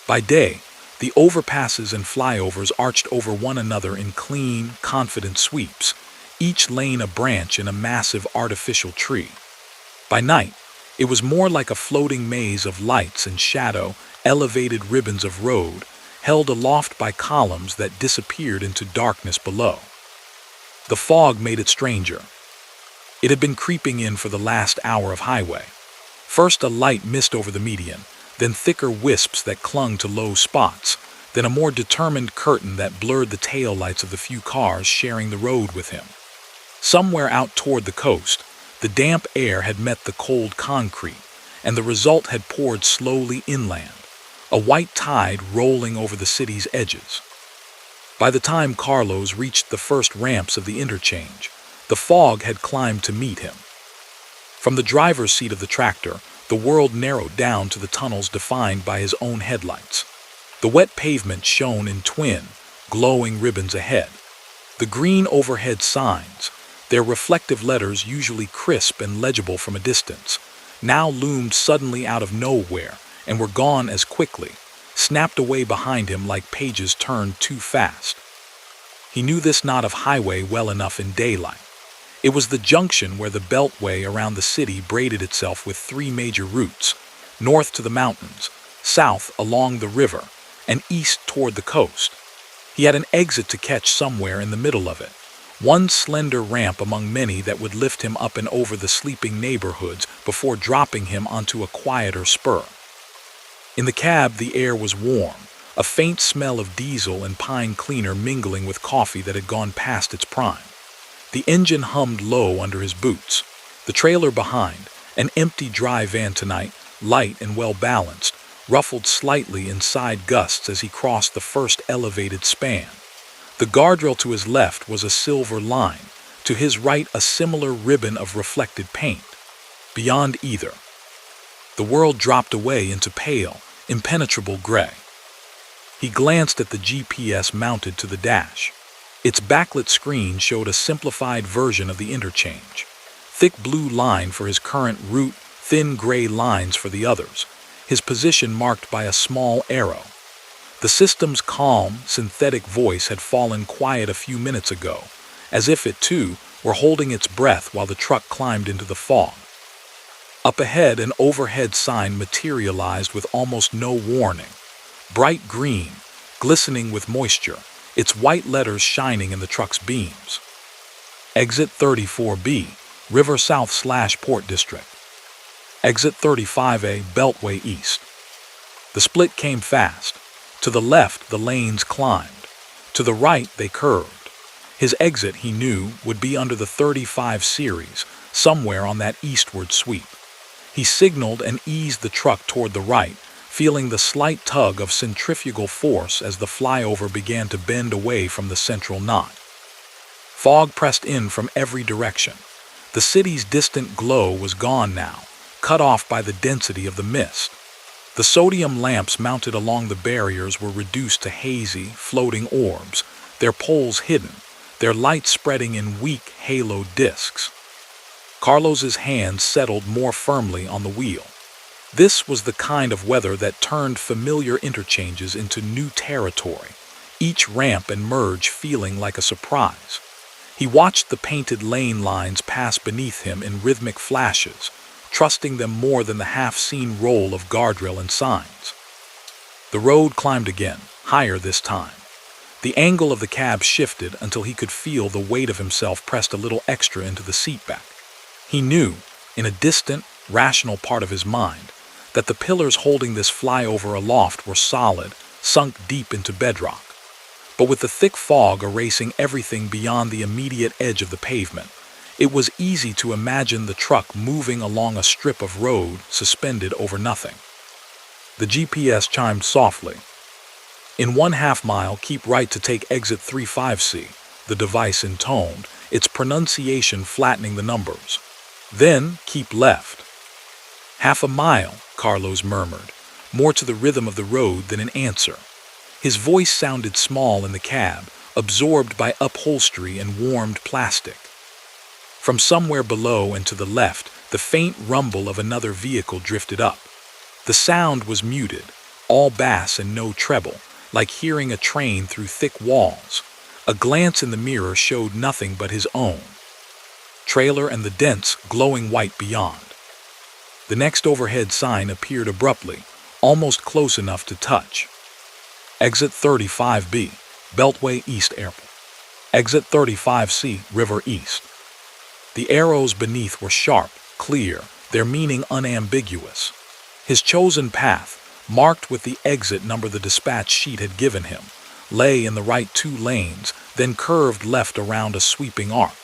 By day, the overpasses and flyovers arched over one another in clean, confident sweeps, each lane a branch in a massive artificial tree. By night, it was more like a floating maze of lights and shadow, elevated ribbons of road, held aloft by columns that disappeared into darkness below. The fog made it stranger. It had been creeping in for the last hour of highway. First a light mist over the median, then thicker wisps that clung to low spots, then a more determined curtain that blurred the taillights of the few cars sharing the road with him. Somewhere out toward the coast, the damp air had met the cold concrete, and the result had poured slowly inland, a white tide rolling over the city's edges. By the time Carlos reached the first ramps of the interchange, the fog had climbed to meet him. From the driver's seat of the tractor, the world narrowed down to the tunnels defined by his own headlights. The wet pavement shone in twin, glowing ribbons ahead. The green overhead signs, their reflective letters usually crisp and legible from a distance, now loomed suddenly out of nowhere and were gone as quickly, snapped away behind him like pages turned too fast. He knew this knot of highway well enough in daylight. It was the junction where the beltway around the city braided itself with three major routes: north to the mountains, south along the river, and east toward the coast. He had an exit to catch somewhere in the middle of it, one slender ramp among many that would lift him up and over the sleeping neighborhoods before dropping him onto a quieter spur. In the cab, the air was warm, a faint smell of diesel and pine cleaner mingling with coffee that had gone past its prime. The engine hummed low under his boots. The trailer behind, an empty dry van tonight, light and well-balanced, ruffled slightly in side gusts as he crossed the first elevated span. The guardrail to his left was a silver line, to his right a similar ribbon of reflected paint. Beyond either, the world dropped away into pale, impenetrable gray. He glanced at the GPS mounted to the dash. Its backlit screen showed a simplified version of the interchange. Thick blue line for his current route, thin gray lines for the others, his position marked by a small arrow. The system's calm, synthetic voice had fallen quiet a few minutes ago, as if it too were holding its breath while the truck climbed into the fog. Up ahead, an overhead sign materialized with almost no warning. Bright green, glistening with moisture, its white letters shining in the truck's beams. Exit 34B, River South/Port District. Exit 35A, Beltway East. The split came fast. To the left, the lanes climbed. To the right, they curved. His exit, he knew, would be under the 35 series, somewhere on that eastward sweep. He signaled and eased the truck toward the right, feeling the slight tug of centrifugal force as the flyover began to bend away from the central knot. Fog pressed in from every direction. The city's distant glow was gone now, cut off by the density of the mist. The sodium lamps mounted along the barriers were reduced to hazy, floating orbs, their poles hidden, their light spreading in weak, haloed discs. Carlos's hands settled more firmly on the wheel. This was the kind of weather that turned familiar interchanges into new territory, each ramp and merge feeling like a surprise. He watched the painted lane lines pass beneath him in rhythmic flashes, trusting them more than the half-seen roll of guardrail and signs. The road climbed again, higher this time. The angle of the cab shifted until he could feel the weight of himself pressed a little extra into the seatback. He knew, in a distant, rational part of his mind, that the pillars holding this flyover aloft were solid, sunk deep into bedrock. But with the thick fog erasing everything beyond the immediate edge of the pavement, it was easy to imagine the truck moving along a strip of road suspended over nothing. The GPS chimed softly. In 1/2 mile, keep right to take exit 35C, the device intoned, its pronunciation flattening the numbers. Then keep left. 1/2 mile, Carlos murmured, more to the rhythm of the road than an answer. His voice sounded small in the cab, absorbed by upholstery and warmed plastic. From somewhere below and to the left, the faint rumble of another vehicle drifted up. The sound was muted, all bass and no treble, like hearing a train through thick walls. A glance in the mirror showed nothing but his own trailer and the dense, glowing white beyond. The next overhead sign appeared abruptly, almost close enough to touch. Exit 35B, Beltway East Airport. Exit 35C, River East. The arrows beneath were sharp, clear, their meaning unambiguous. His chosen path, marked with the exit number the dispatch sheet had given him, lay in the right 2 lanes, then curved left around a sweeping arc.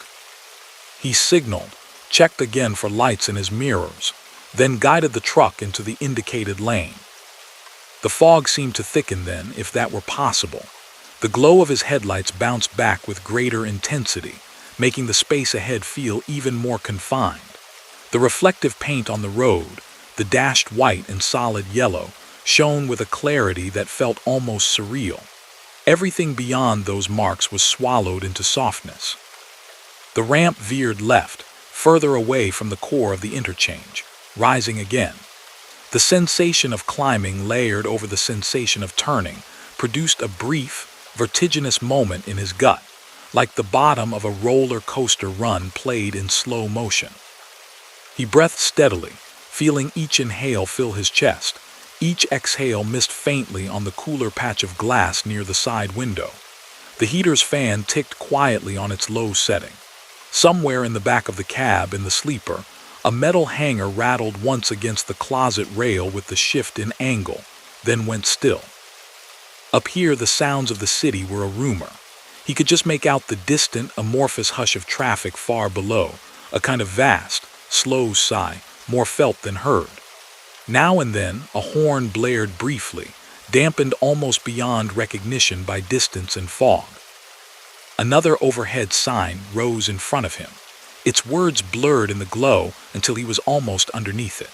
He signaled, checked again for lights in his mirrors. then guided the truck into the indicated lane. The fog seemed to thicken then, if that were possible. The glow of his headlights bounced back with greater intensity, making the space ahead feel even more confined. The reflective paint on the road, the dashed white and solid yellow, shone with a clarity that felt almost surreal. Everything beyond those marks was swallowed into softness. The ramp veered left, further away from the core of the interchange, rising again. The sensation of climbing layered over the sensation of turning produced a brief, vertiginous moment in his gut, like the bottom of a roller coaster run played in slow motion. He breathed steadily, feeling each inhale fill his chest. Each exhale missed faintly on the cooler patch of glass near the side window. The heater's fan ticked quietly on its low setting. Somewhere in the back of the cab, in the sleeper, a metal hanger rattled once against the closet rail with the shift in angle, then went still. Up here, the sounds of the city were a rumor. He could just make out the distant, amorphous hush of traffic far below, a kind of vast, slow sigh, more felt than heard. Now and then, a horn blared briefly, dampened almost beyond recognition by distance and fog. Another overhead sign rose in front of him, its words blurred in the glow until he was almost underneath it.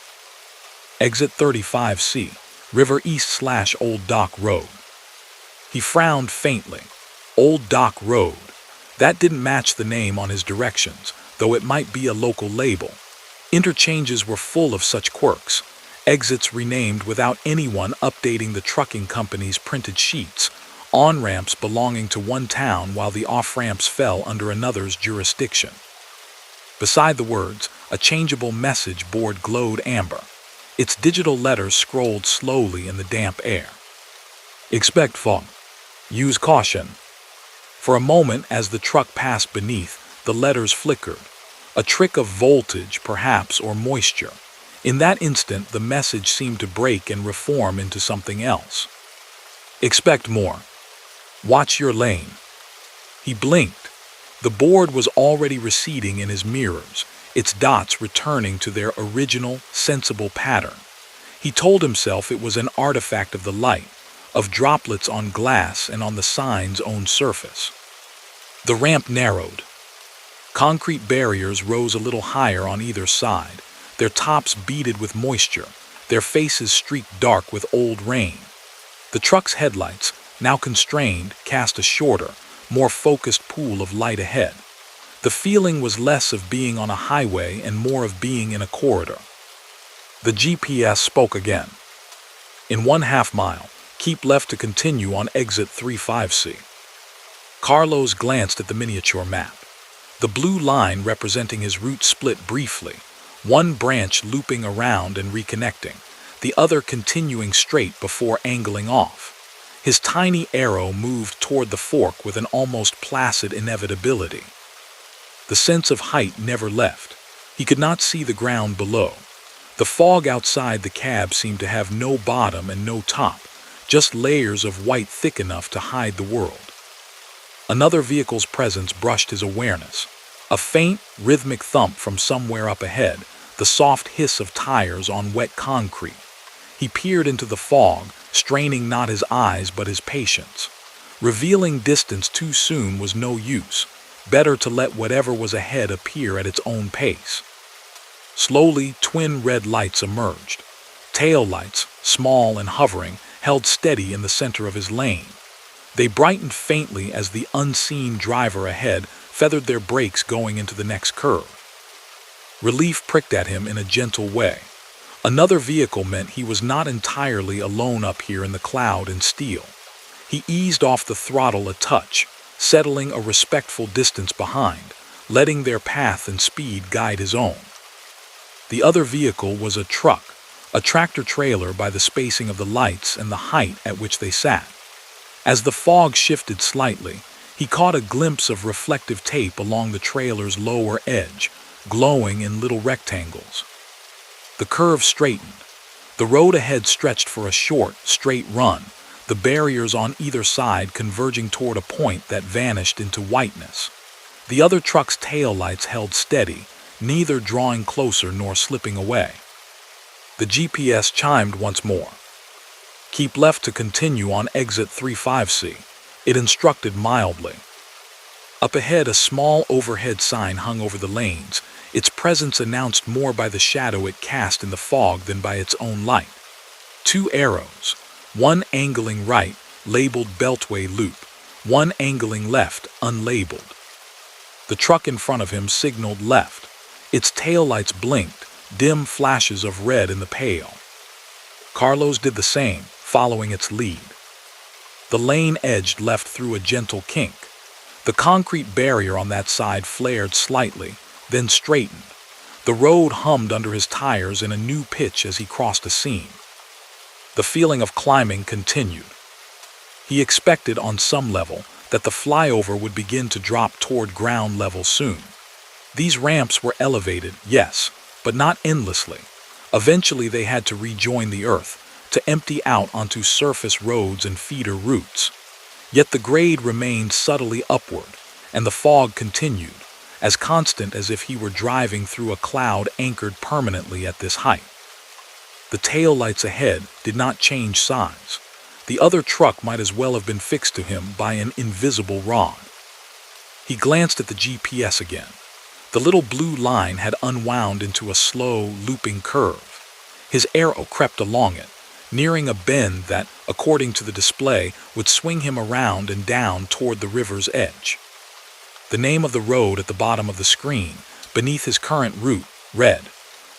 Exit 35C, River East/Old Dock Road. He frowned faintly. Old Dock Road. That didn't match the name on his directions, though it might be a local label. Interchanges were full of such quirks. Exits renamed without anyone updating the trucking company's printed sheets, on-ramps belonging to one town while the off-ramps fell under another's jurisdiction. Beside the words, a changeable message board glowed amber. Its digital letters scrolled slowly in the damp air. Expect fog. Use caution. For a moment, as the truck passed beneath, the letters flickered. A trick of voltage, perhaps, or moisture. In that instant, the message seemed to break and reform into something else. Expect more. Watch your lane. He blinked. The board was already receding in his mirrors, its dots returning to their original, sensible pattern. He told himself it was an artifact of the light, of droplets on glass and on the sign's own surface. The ramp narrowed. Concrete barriers rose a little higher on either side, their tops beaded with moisture, their faces streaked dark with old rain. The truck's headlights, now constrained, cast a shorter, more focused pool of light ahead. The feeling was less of being on a highway and more of being in a corridor. The GPS spoke again. In 1/2 mile, keep left to continue on exit 35C. Carlos glanced at the miniature map. The blue line representing his route split briefly, one branch looping around and reconnecting, the other continuing straight before angling off. His tiny arrow moved toward the fork with an almost placid inevitability. The sense of height never left. He could not see the ground below. The fog outside the cab seemed to have no bottom and no top, just layers of white thick enough to hide the world. Another vehicle's presence brushed his awareness. A faint, rhythmic thump from somewhere up ahead, the soft hiss of tires on wet concrete. He peered into the fog, straining not his eyes but his patience. Revealing distance too soon was no use. Better to let whatever was ahead appear at its own pace. Slowly, twin red lights emerged. Tail lights, small and hovering, held steady in the center of his lane. They brightened faintly as the unseen driver ahead feathered their brakes going into the next curve. Relief pricked at him in a gentle way. Another vehicle meant he was not entirely alone up here in the cloud and steel. He eased off the throttle a touch, settling a respectful distance behind, letting their path and speed guide his own. The other vehicle was a truck, a tractor-trailer by the spacing of the lights and the height at which they sat. As the fog shifted slightly, he caught a glimpse of reflective tape along the trailer's lower edge, glowing in little rectangles. The curve straightened. The road ahead stretched for a short, straight run, the barriers on either side converging toward a point that vanished into whiteness. The other truck's taillights held steady, neither drawing closer nor slipping away. The GPS chimed once more. "Keep left to continue on exit 35C," it instructed mildly. Up ahead, a small overhead sign hung over the lanes, its presence announced more by the shadow it cast in the fog than by its own light. 2 arrows, one angling right, labeled Beltway Loop, one angling left, unlabeled. The truck in front of him signaled left. Its taillights blinked, dim flashes of red in the pale. Carlos did the same, following its lead. The lane edged left through a gentle kink. The concrete barrier on that side flared slightly, then straightened. The road hummed under his tires in a new pitch as he crossed a seam. The feeling of climbing continued. He expected, on some level, that the flyover would begin to drop toward ground level soon. These ramps were elevated, yes, but not endlessly. Eventually they had to rejoin the earth, to empty out onto surface roads and feeder routes. Yet the grade remained subtly upward, and the fog continued, as constant as if he were driving through a cloud anchored permanently at this height. The taillights ahead did not change size. The other truck might as well have been fixed to him by an invisible rod. He glanced at the GPS again. The little blue line had unwound into a slow, looping curve. His arrow crept along it, nearing a bend that, according to the display, would swing him around and down toward the river's edge. The name of the road at the bottom of the screen, beneath his current route, read,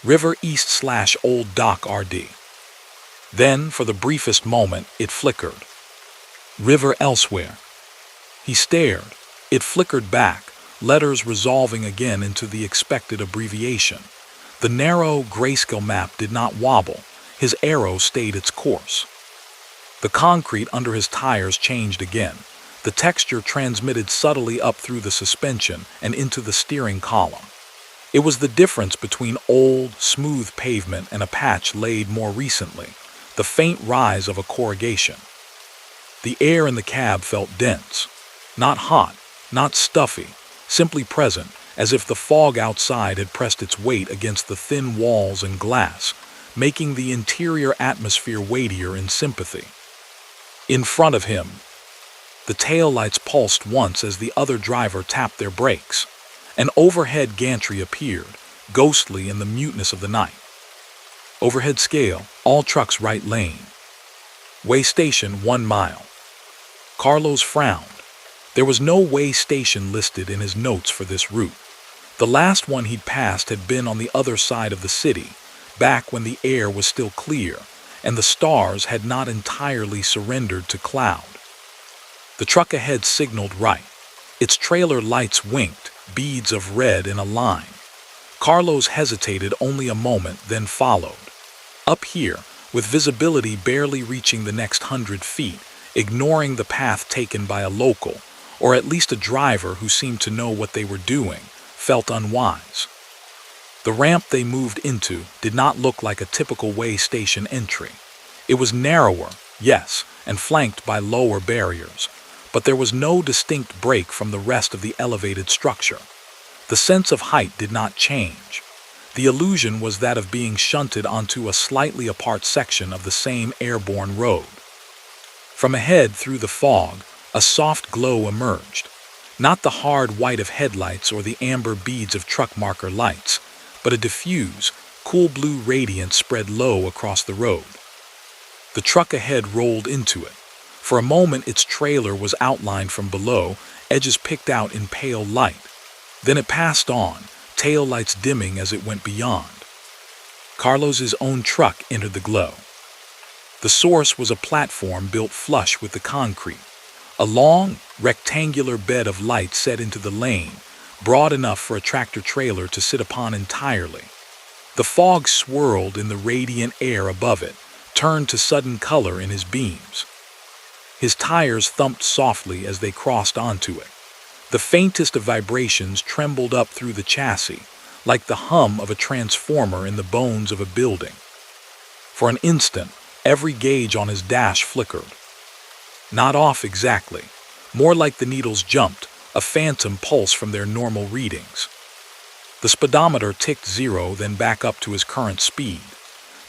River East/Old Dock RD. Then, for the briefest moment, it flickered. River Elsewhere. He stared. It flickered back, letters resolving again into the expected abbreviation. The narrow, grayscale map did not wobble. His arrow stayed its course. The concrete under his tires changed again. The texture transmitted subtly up through the suspension and into the steering column. It was the difference between old, smooth pavement and a patch laid more recently, the faint rise of a corrugation. The air in the cab felt dense. Not hot, not stuffy, simply present, as if the fog outside had pressed its weight against the thin walls and glass, making the interior atmosphere weightier in sympathy. In front of him, the taillights pulsed once as the other driver tapped their brakes. An overhead gantry appeared, ghostly in the muteness of the night. Overhead scale, all trucks right lane. Way station 1 mile. Carlos frowned. There was no way station listed in his notes for this route. The last one he'd passed had been on the other side of the city, back when the air was still clear, and the stars had not entirely surrendered to cloud. The truck ahead signaled right. Its trailer lights winked, beads of red in a line. Carlos hesitated only a moment, then followed. Up here, with visibility barely reaching the next 100 feet, ignoring the path taken by a local, or at least a driver who seemed to know what they were doing, felt unwise. The ramp they moved into did not look like a typical way station entry. It was narrower, yes, and flanked by lower barriers, but there was no distinct break from the rest of the elevated structure. The sense of height did not change. The illusion was that of being shunted onto a slightly apart section of the same airborne road. From ahead through the fog, a soft glow emerged. Not the hard white of headlights or the amber beads of truck marker lights, but a diffuse, cool blue radiance spread low across the road. The truck ahead rolled into it. For a moment its trailer was outlined from below, edges picked out in pale light. Then it passed on, taillights dimming as it went beyond. Carlos's own truck entered the glow. The source was a platform built flush with the concrete. A long, rectangular bed of light set into the lane, broad enough for a tractor-trailer to sit upon entirely. The fog swirled in the radiant air above it, turned to sudden color in his beams. His tires thumped softly as they crossed onto it. The faintest of vibrations trembled up through the chassis, like the hum of a transformer in the bones of a building. For an instant, every gauge on his dash flickered. Not off exactly, more like the needles jumped, a phantom pulse from their normal readings. The speedometer ticked 0, then back up to his current speed.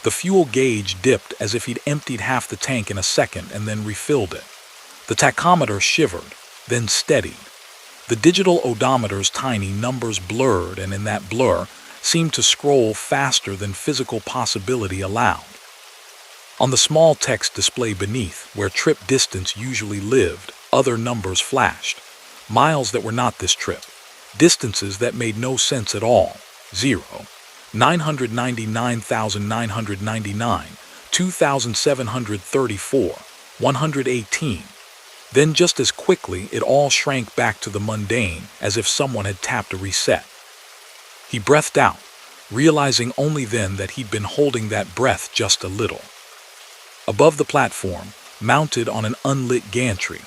The fuel gauge dipped as if he'd emptied half the tank in a second and then refilled it. The tachometer shivered, then steadied. The digital odometer's tiny numbers blurred, and in that blur seemed to scroll faster than physical possibility allowed. On the small text display beneath, where trip distance usually lived, other numbers flashed. Miles that were not this trip. Distances that made no sense at all. 0, 999,999, 2,734, 118. Then just as quickly, it all shrank back to the mundane, as if someone had tapped a reset. He breathed out, realizing only then that he'd been holding that breath just a little. Above the platform, mounted on an unlit gantry,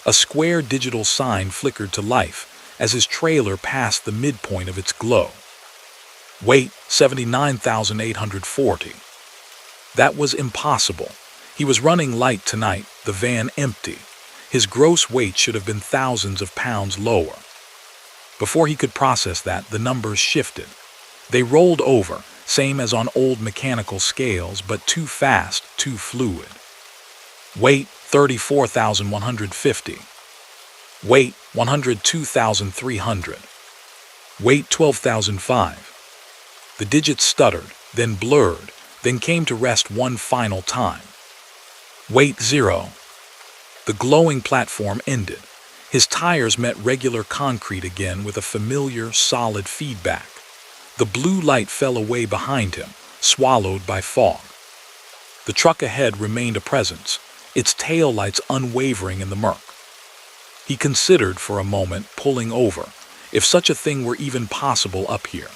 a square digital sign flickered to life as his trailer passed the midpoint of its glow. Weight, 79,840. That was impossible. He was running light tonight, the van empty. His gross weight should have been thousands of pounds lower. Before he could process that, the numbers shifted. They rolled over, same as on old mechanical scales, but too fast, too fluid. Weight, 34,150. Weight, 102,300. Weight, 12,005. The digits stuttered, then blurred, then came to rest one final time. Weight, 0. The glowing platform ended. His tires met regular concrete again with a familiar, solid feedback. The blue light fell away behind him, swallowed by fog. The truck ahead remained a presence, its taillights unwavering in the murk. He considered for a moment pulling over, if such a thing were even possible up here.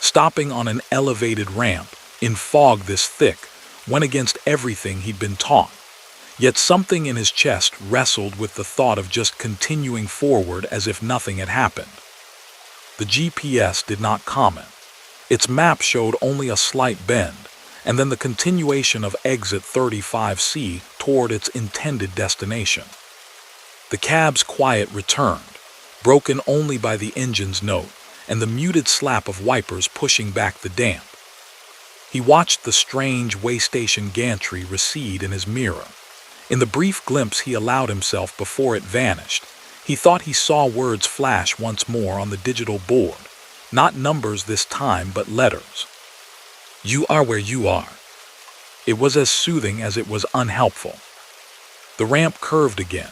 Stopping on an elevated ramp, in fog this thick, went against everything he'd been taught. Yet something in his chest wrestled with the thought of just continuing forward as if nothing had happened. The GPS did not comment. Its map showed only a slight bend, and then the continuation of exit 35C toward its intended destination. The cab's quiet returned, broken only by the engine's note and the muted slap of wipers pushing back the damp. He watched the strange waystation gantry recede in his mirror. In the brief glimpse he allowed himself before it vanished, he thought he saw words flash once more on the digital board, not numbers this time but letters. You are where you are. It was as soothing as it was unhelpful. The ramp curved again.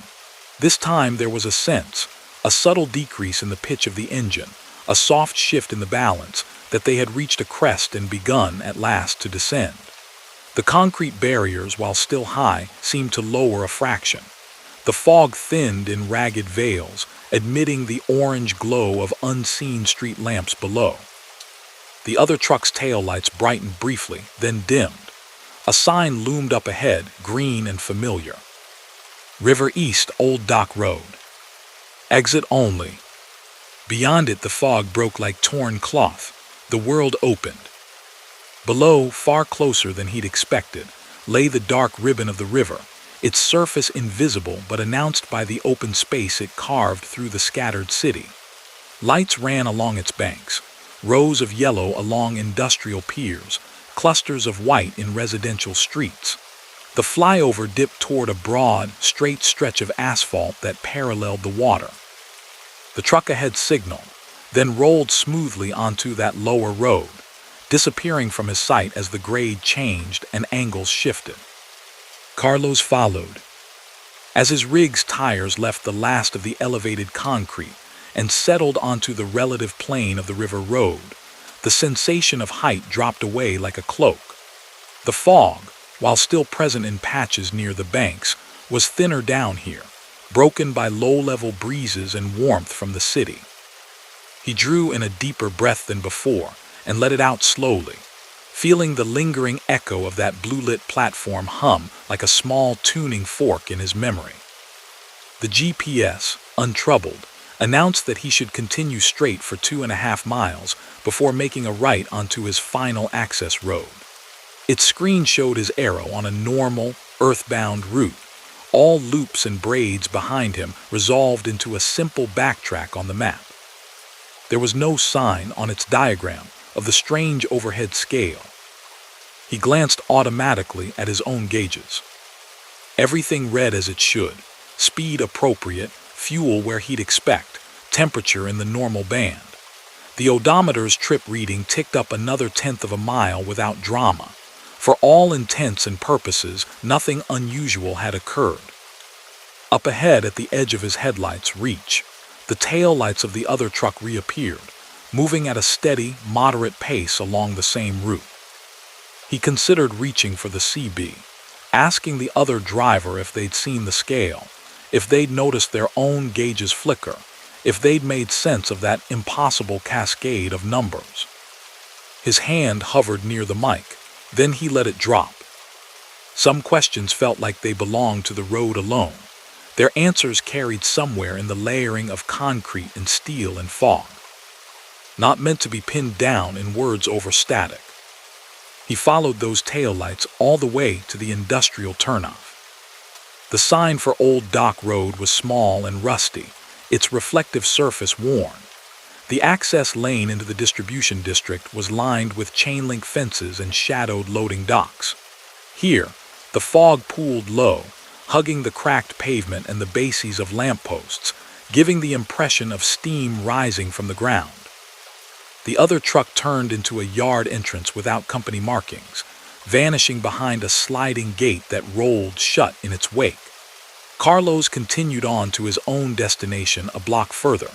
This time there was a sense, a subtle decrease in the pitch of the engine, a soft shift in the balance, that they had reached a crest and begun at last to descend. The concrete barriers, while still high, seemed to lower a fraction. The fog thinned in ragged veils, admitting the orange glow of unseen street lamps below. The other truck's taillights brightened briefly, then dimmed. A sign loomed up ahead, green and familiar. River East, Old Dock Road. Exit only. Beyond it the fog broke like torn cloth. The world opened. Below, far closer than he'd expected, lay the dark ribbon of the river, its surface invisible but announced by the open space it carved through the scattered city. Lights ran along its banks, rows of yellow along industrial piers, clusters of white in residential streets. The flyover dipped toward a broad, straight stretch of asphalt that paralleled the water. The truck ahead signaled, then rolled smoothly onto that lower road, disappearing from his sight as the grade changed and angles shifted. Carlos followed. As his rig's tires left the last of the elevated concrete and settled onto the relative plane of the river road, the sensation of height dropped away like a cloak. The fog, while still present in patches near the banks, was thinner down here, broken by low-level breezes and warmth from the city. He drew in a deeper breath than before and let it out slowly, feeling the lingering echo of that blue-lit platform hum like a small tuning fork in his memory. The GPS, untroubled, announced that he should continue straight for 2.5 miles before making a right onto his final access road. Its screen showed his arrow on a normal, earthbound route, all loops and braids behind him resolved into a simple backtrack on the map. There was no sign on its diagram of the strange overhead scale. He glanced automatically at his own gauges. Everything read as it should. Speed appropriate, fuel where he'd expect, temperature in the normal band. The odometer's trip reading ticked up another tenth of a mile without drama. For all intents and purposes, nothing unusual had occurred. Up ahead at the edge of his headlights' reach, the taillights of the other truck reappeared, moving at a steady, moderate pace along the same route. He considered reaching for the CB, asking the other driver if they'd seen the scale, if they'd noticed their own gauges flicker, if they'd made sense of that impossible cascade of numbers. His hand hovered near the mic, then he let it drop. Some questions felt like they belonged to the road alone. Their answers carried somewhere in the layering of concrete and steel and fog, not meant to be pinned down in words over static. He followed those taillights all the way to the industrial turnoff. The sign for Old Dock Road was small and rusty, its reflective surface worn. The access lane into the distribution district was lined with chain-link fences and shadowed loading docks. Here, the fog pooled low, hugging the cracked pavement and the bases of lampposts, giving the impression of steam rising from the ground. The other truck turned into a yard entrance without company markings, vanishing behind a sliding gate that rolled shut in its wake. Carlos continued on to his own destination a block further,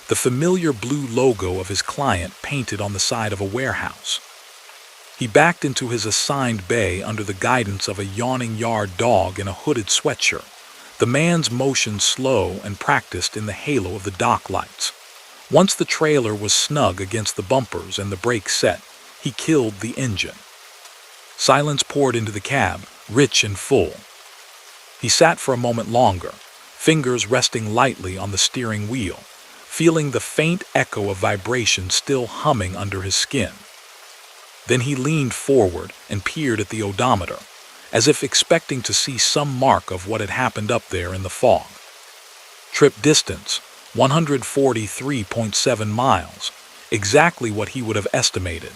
the familiar blue logo of his client painted on the side of a warehouse. He backed into his assigned bay under the guidance of a yawning yard dog in a hooded sweatshirt, the man's motion slow and practiced in the halo of the dock lights. Once the trailer was snug against the bumpers and the brakes set, he killed the engine. Silence poured into the cab, rich and full. He sat for a moment longer, fingers resting lightly on the steering wheel, feeling the faint echo of vibration still humming under his skin. Then he leaned forward and peered at the odometer, as if expecting to see some mark of what had happened up there in the fog. Trip distance, 143.7 miles, exactly what he would have estimated.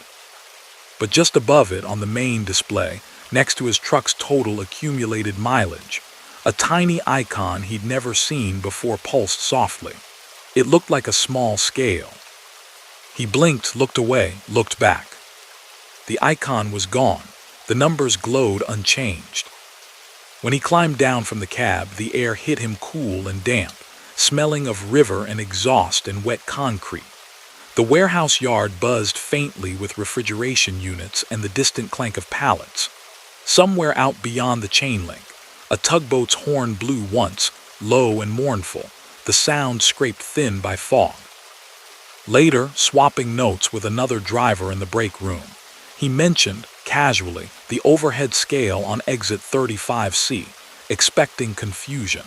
But just above it on the main display, next to his truck's total accumulated mileage, a tiny icon he'd never seen before pulsed softly. It looked like a small scale. He blinked, looked away, looked back. The icon was gone. The numbers glowed unchanged. When he climbed down from the cab, the air hit him cool and damp, smelling of river and exhaust and wet concrete. The warehouse yard buzzed faintly with refrigeration units and the distant clank of pallets. Somewhere out beyond the chain link, a tugboat's horn blew once, low and mournful, the sound scraped thin by fog. Later, swapping notes with another driver in the break room, he mentioned, casually, the overhead scale on exit 35C, expecting confusion.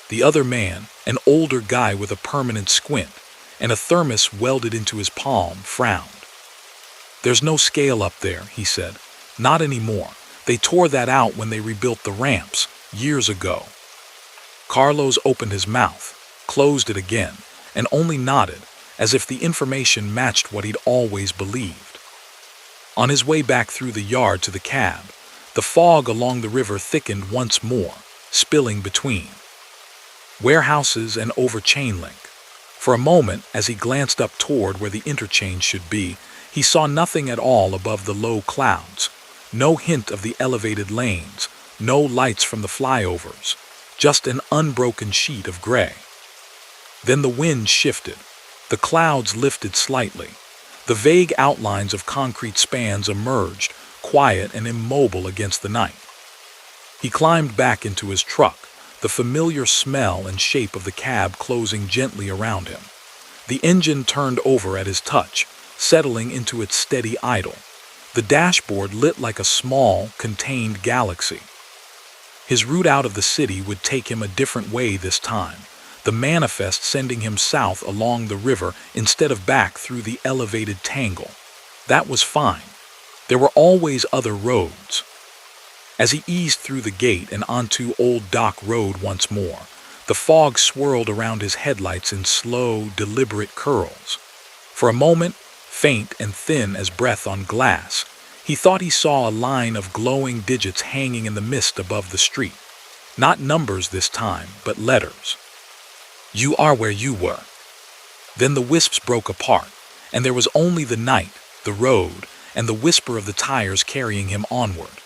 The other man, an older guy with a permanent squint and a thermos welded into his palm, frowned. "There's no scale up there," he said. "Not anymore. They tore that out when they rebuilt the ramps, years ago." Carlos opened his mouth, closed it again, and only nodded, as if the information matched what he'd always believed. On his way back through the yard to the cab, the fog along the river thickened once more, spilling between warehouses and over chain link. For a moment, as he glanced up toward where the interchange should be, he saw nothing at all above the low clouds, no hint of the elevated lanes, no lights from the flyovers, just an unbroken sheet of gray. Then the wind shifted. The clouds lifted slightly. The vague outlines of concrete spans emerged, quiet and immobile against the night. He climbed back into his truck, the familiar smell and shape of the cab closing gently around him. The engine turned over at his touch, settling into its steady idle. The dashboard lit like a small, contained galaxy. His route out of the city would take him a different way this time, the manifest sending him south along the river instead of back through the elevated tangle. That was fine. There were always other roads. As he eased through the gate and onto Old Dock Road once more, the fog swirled around his headlights in slow, deliberate curls. For a moment, faint and thin as breath on glass, He thought he saw a line of glowing digits hanging in the mist above the street. Not numbers this time, but letters. You are where you were. Then the wisps broke apart, and there was only the night, the road, and the whisper of the tires carrying him onward.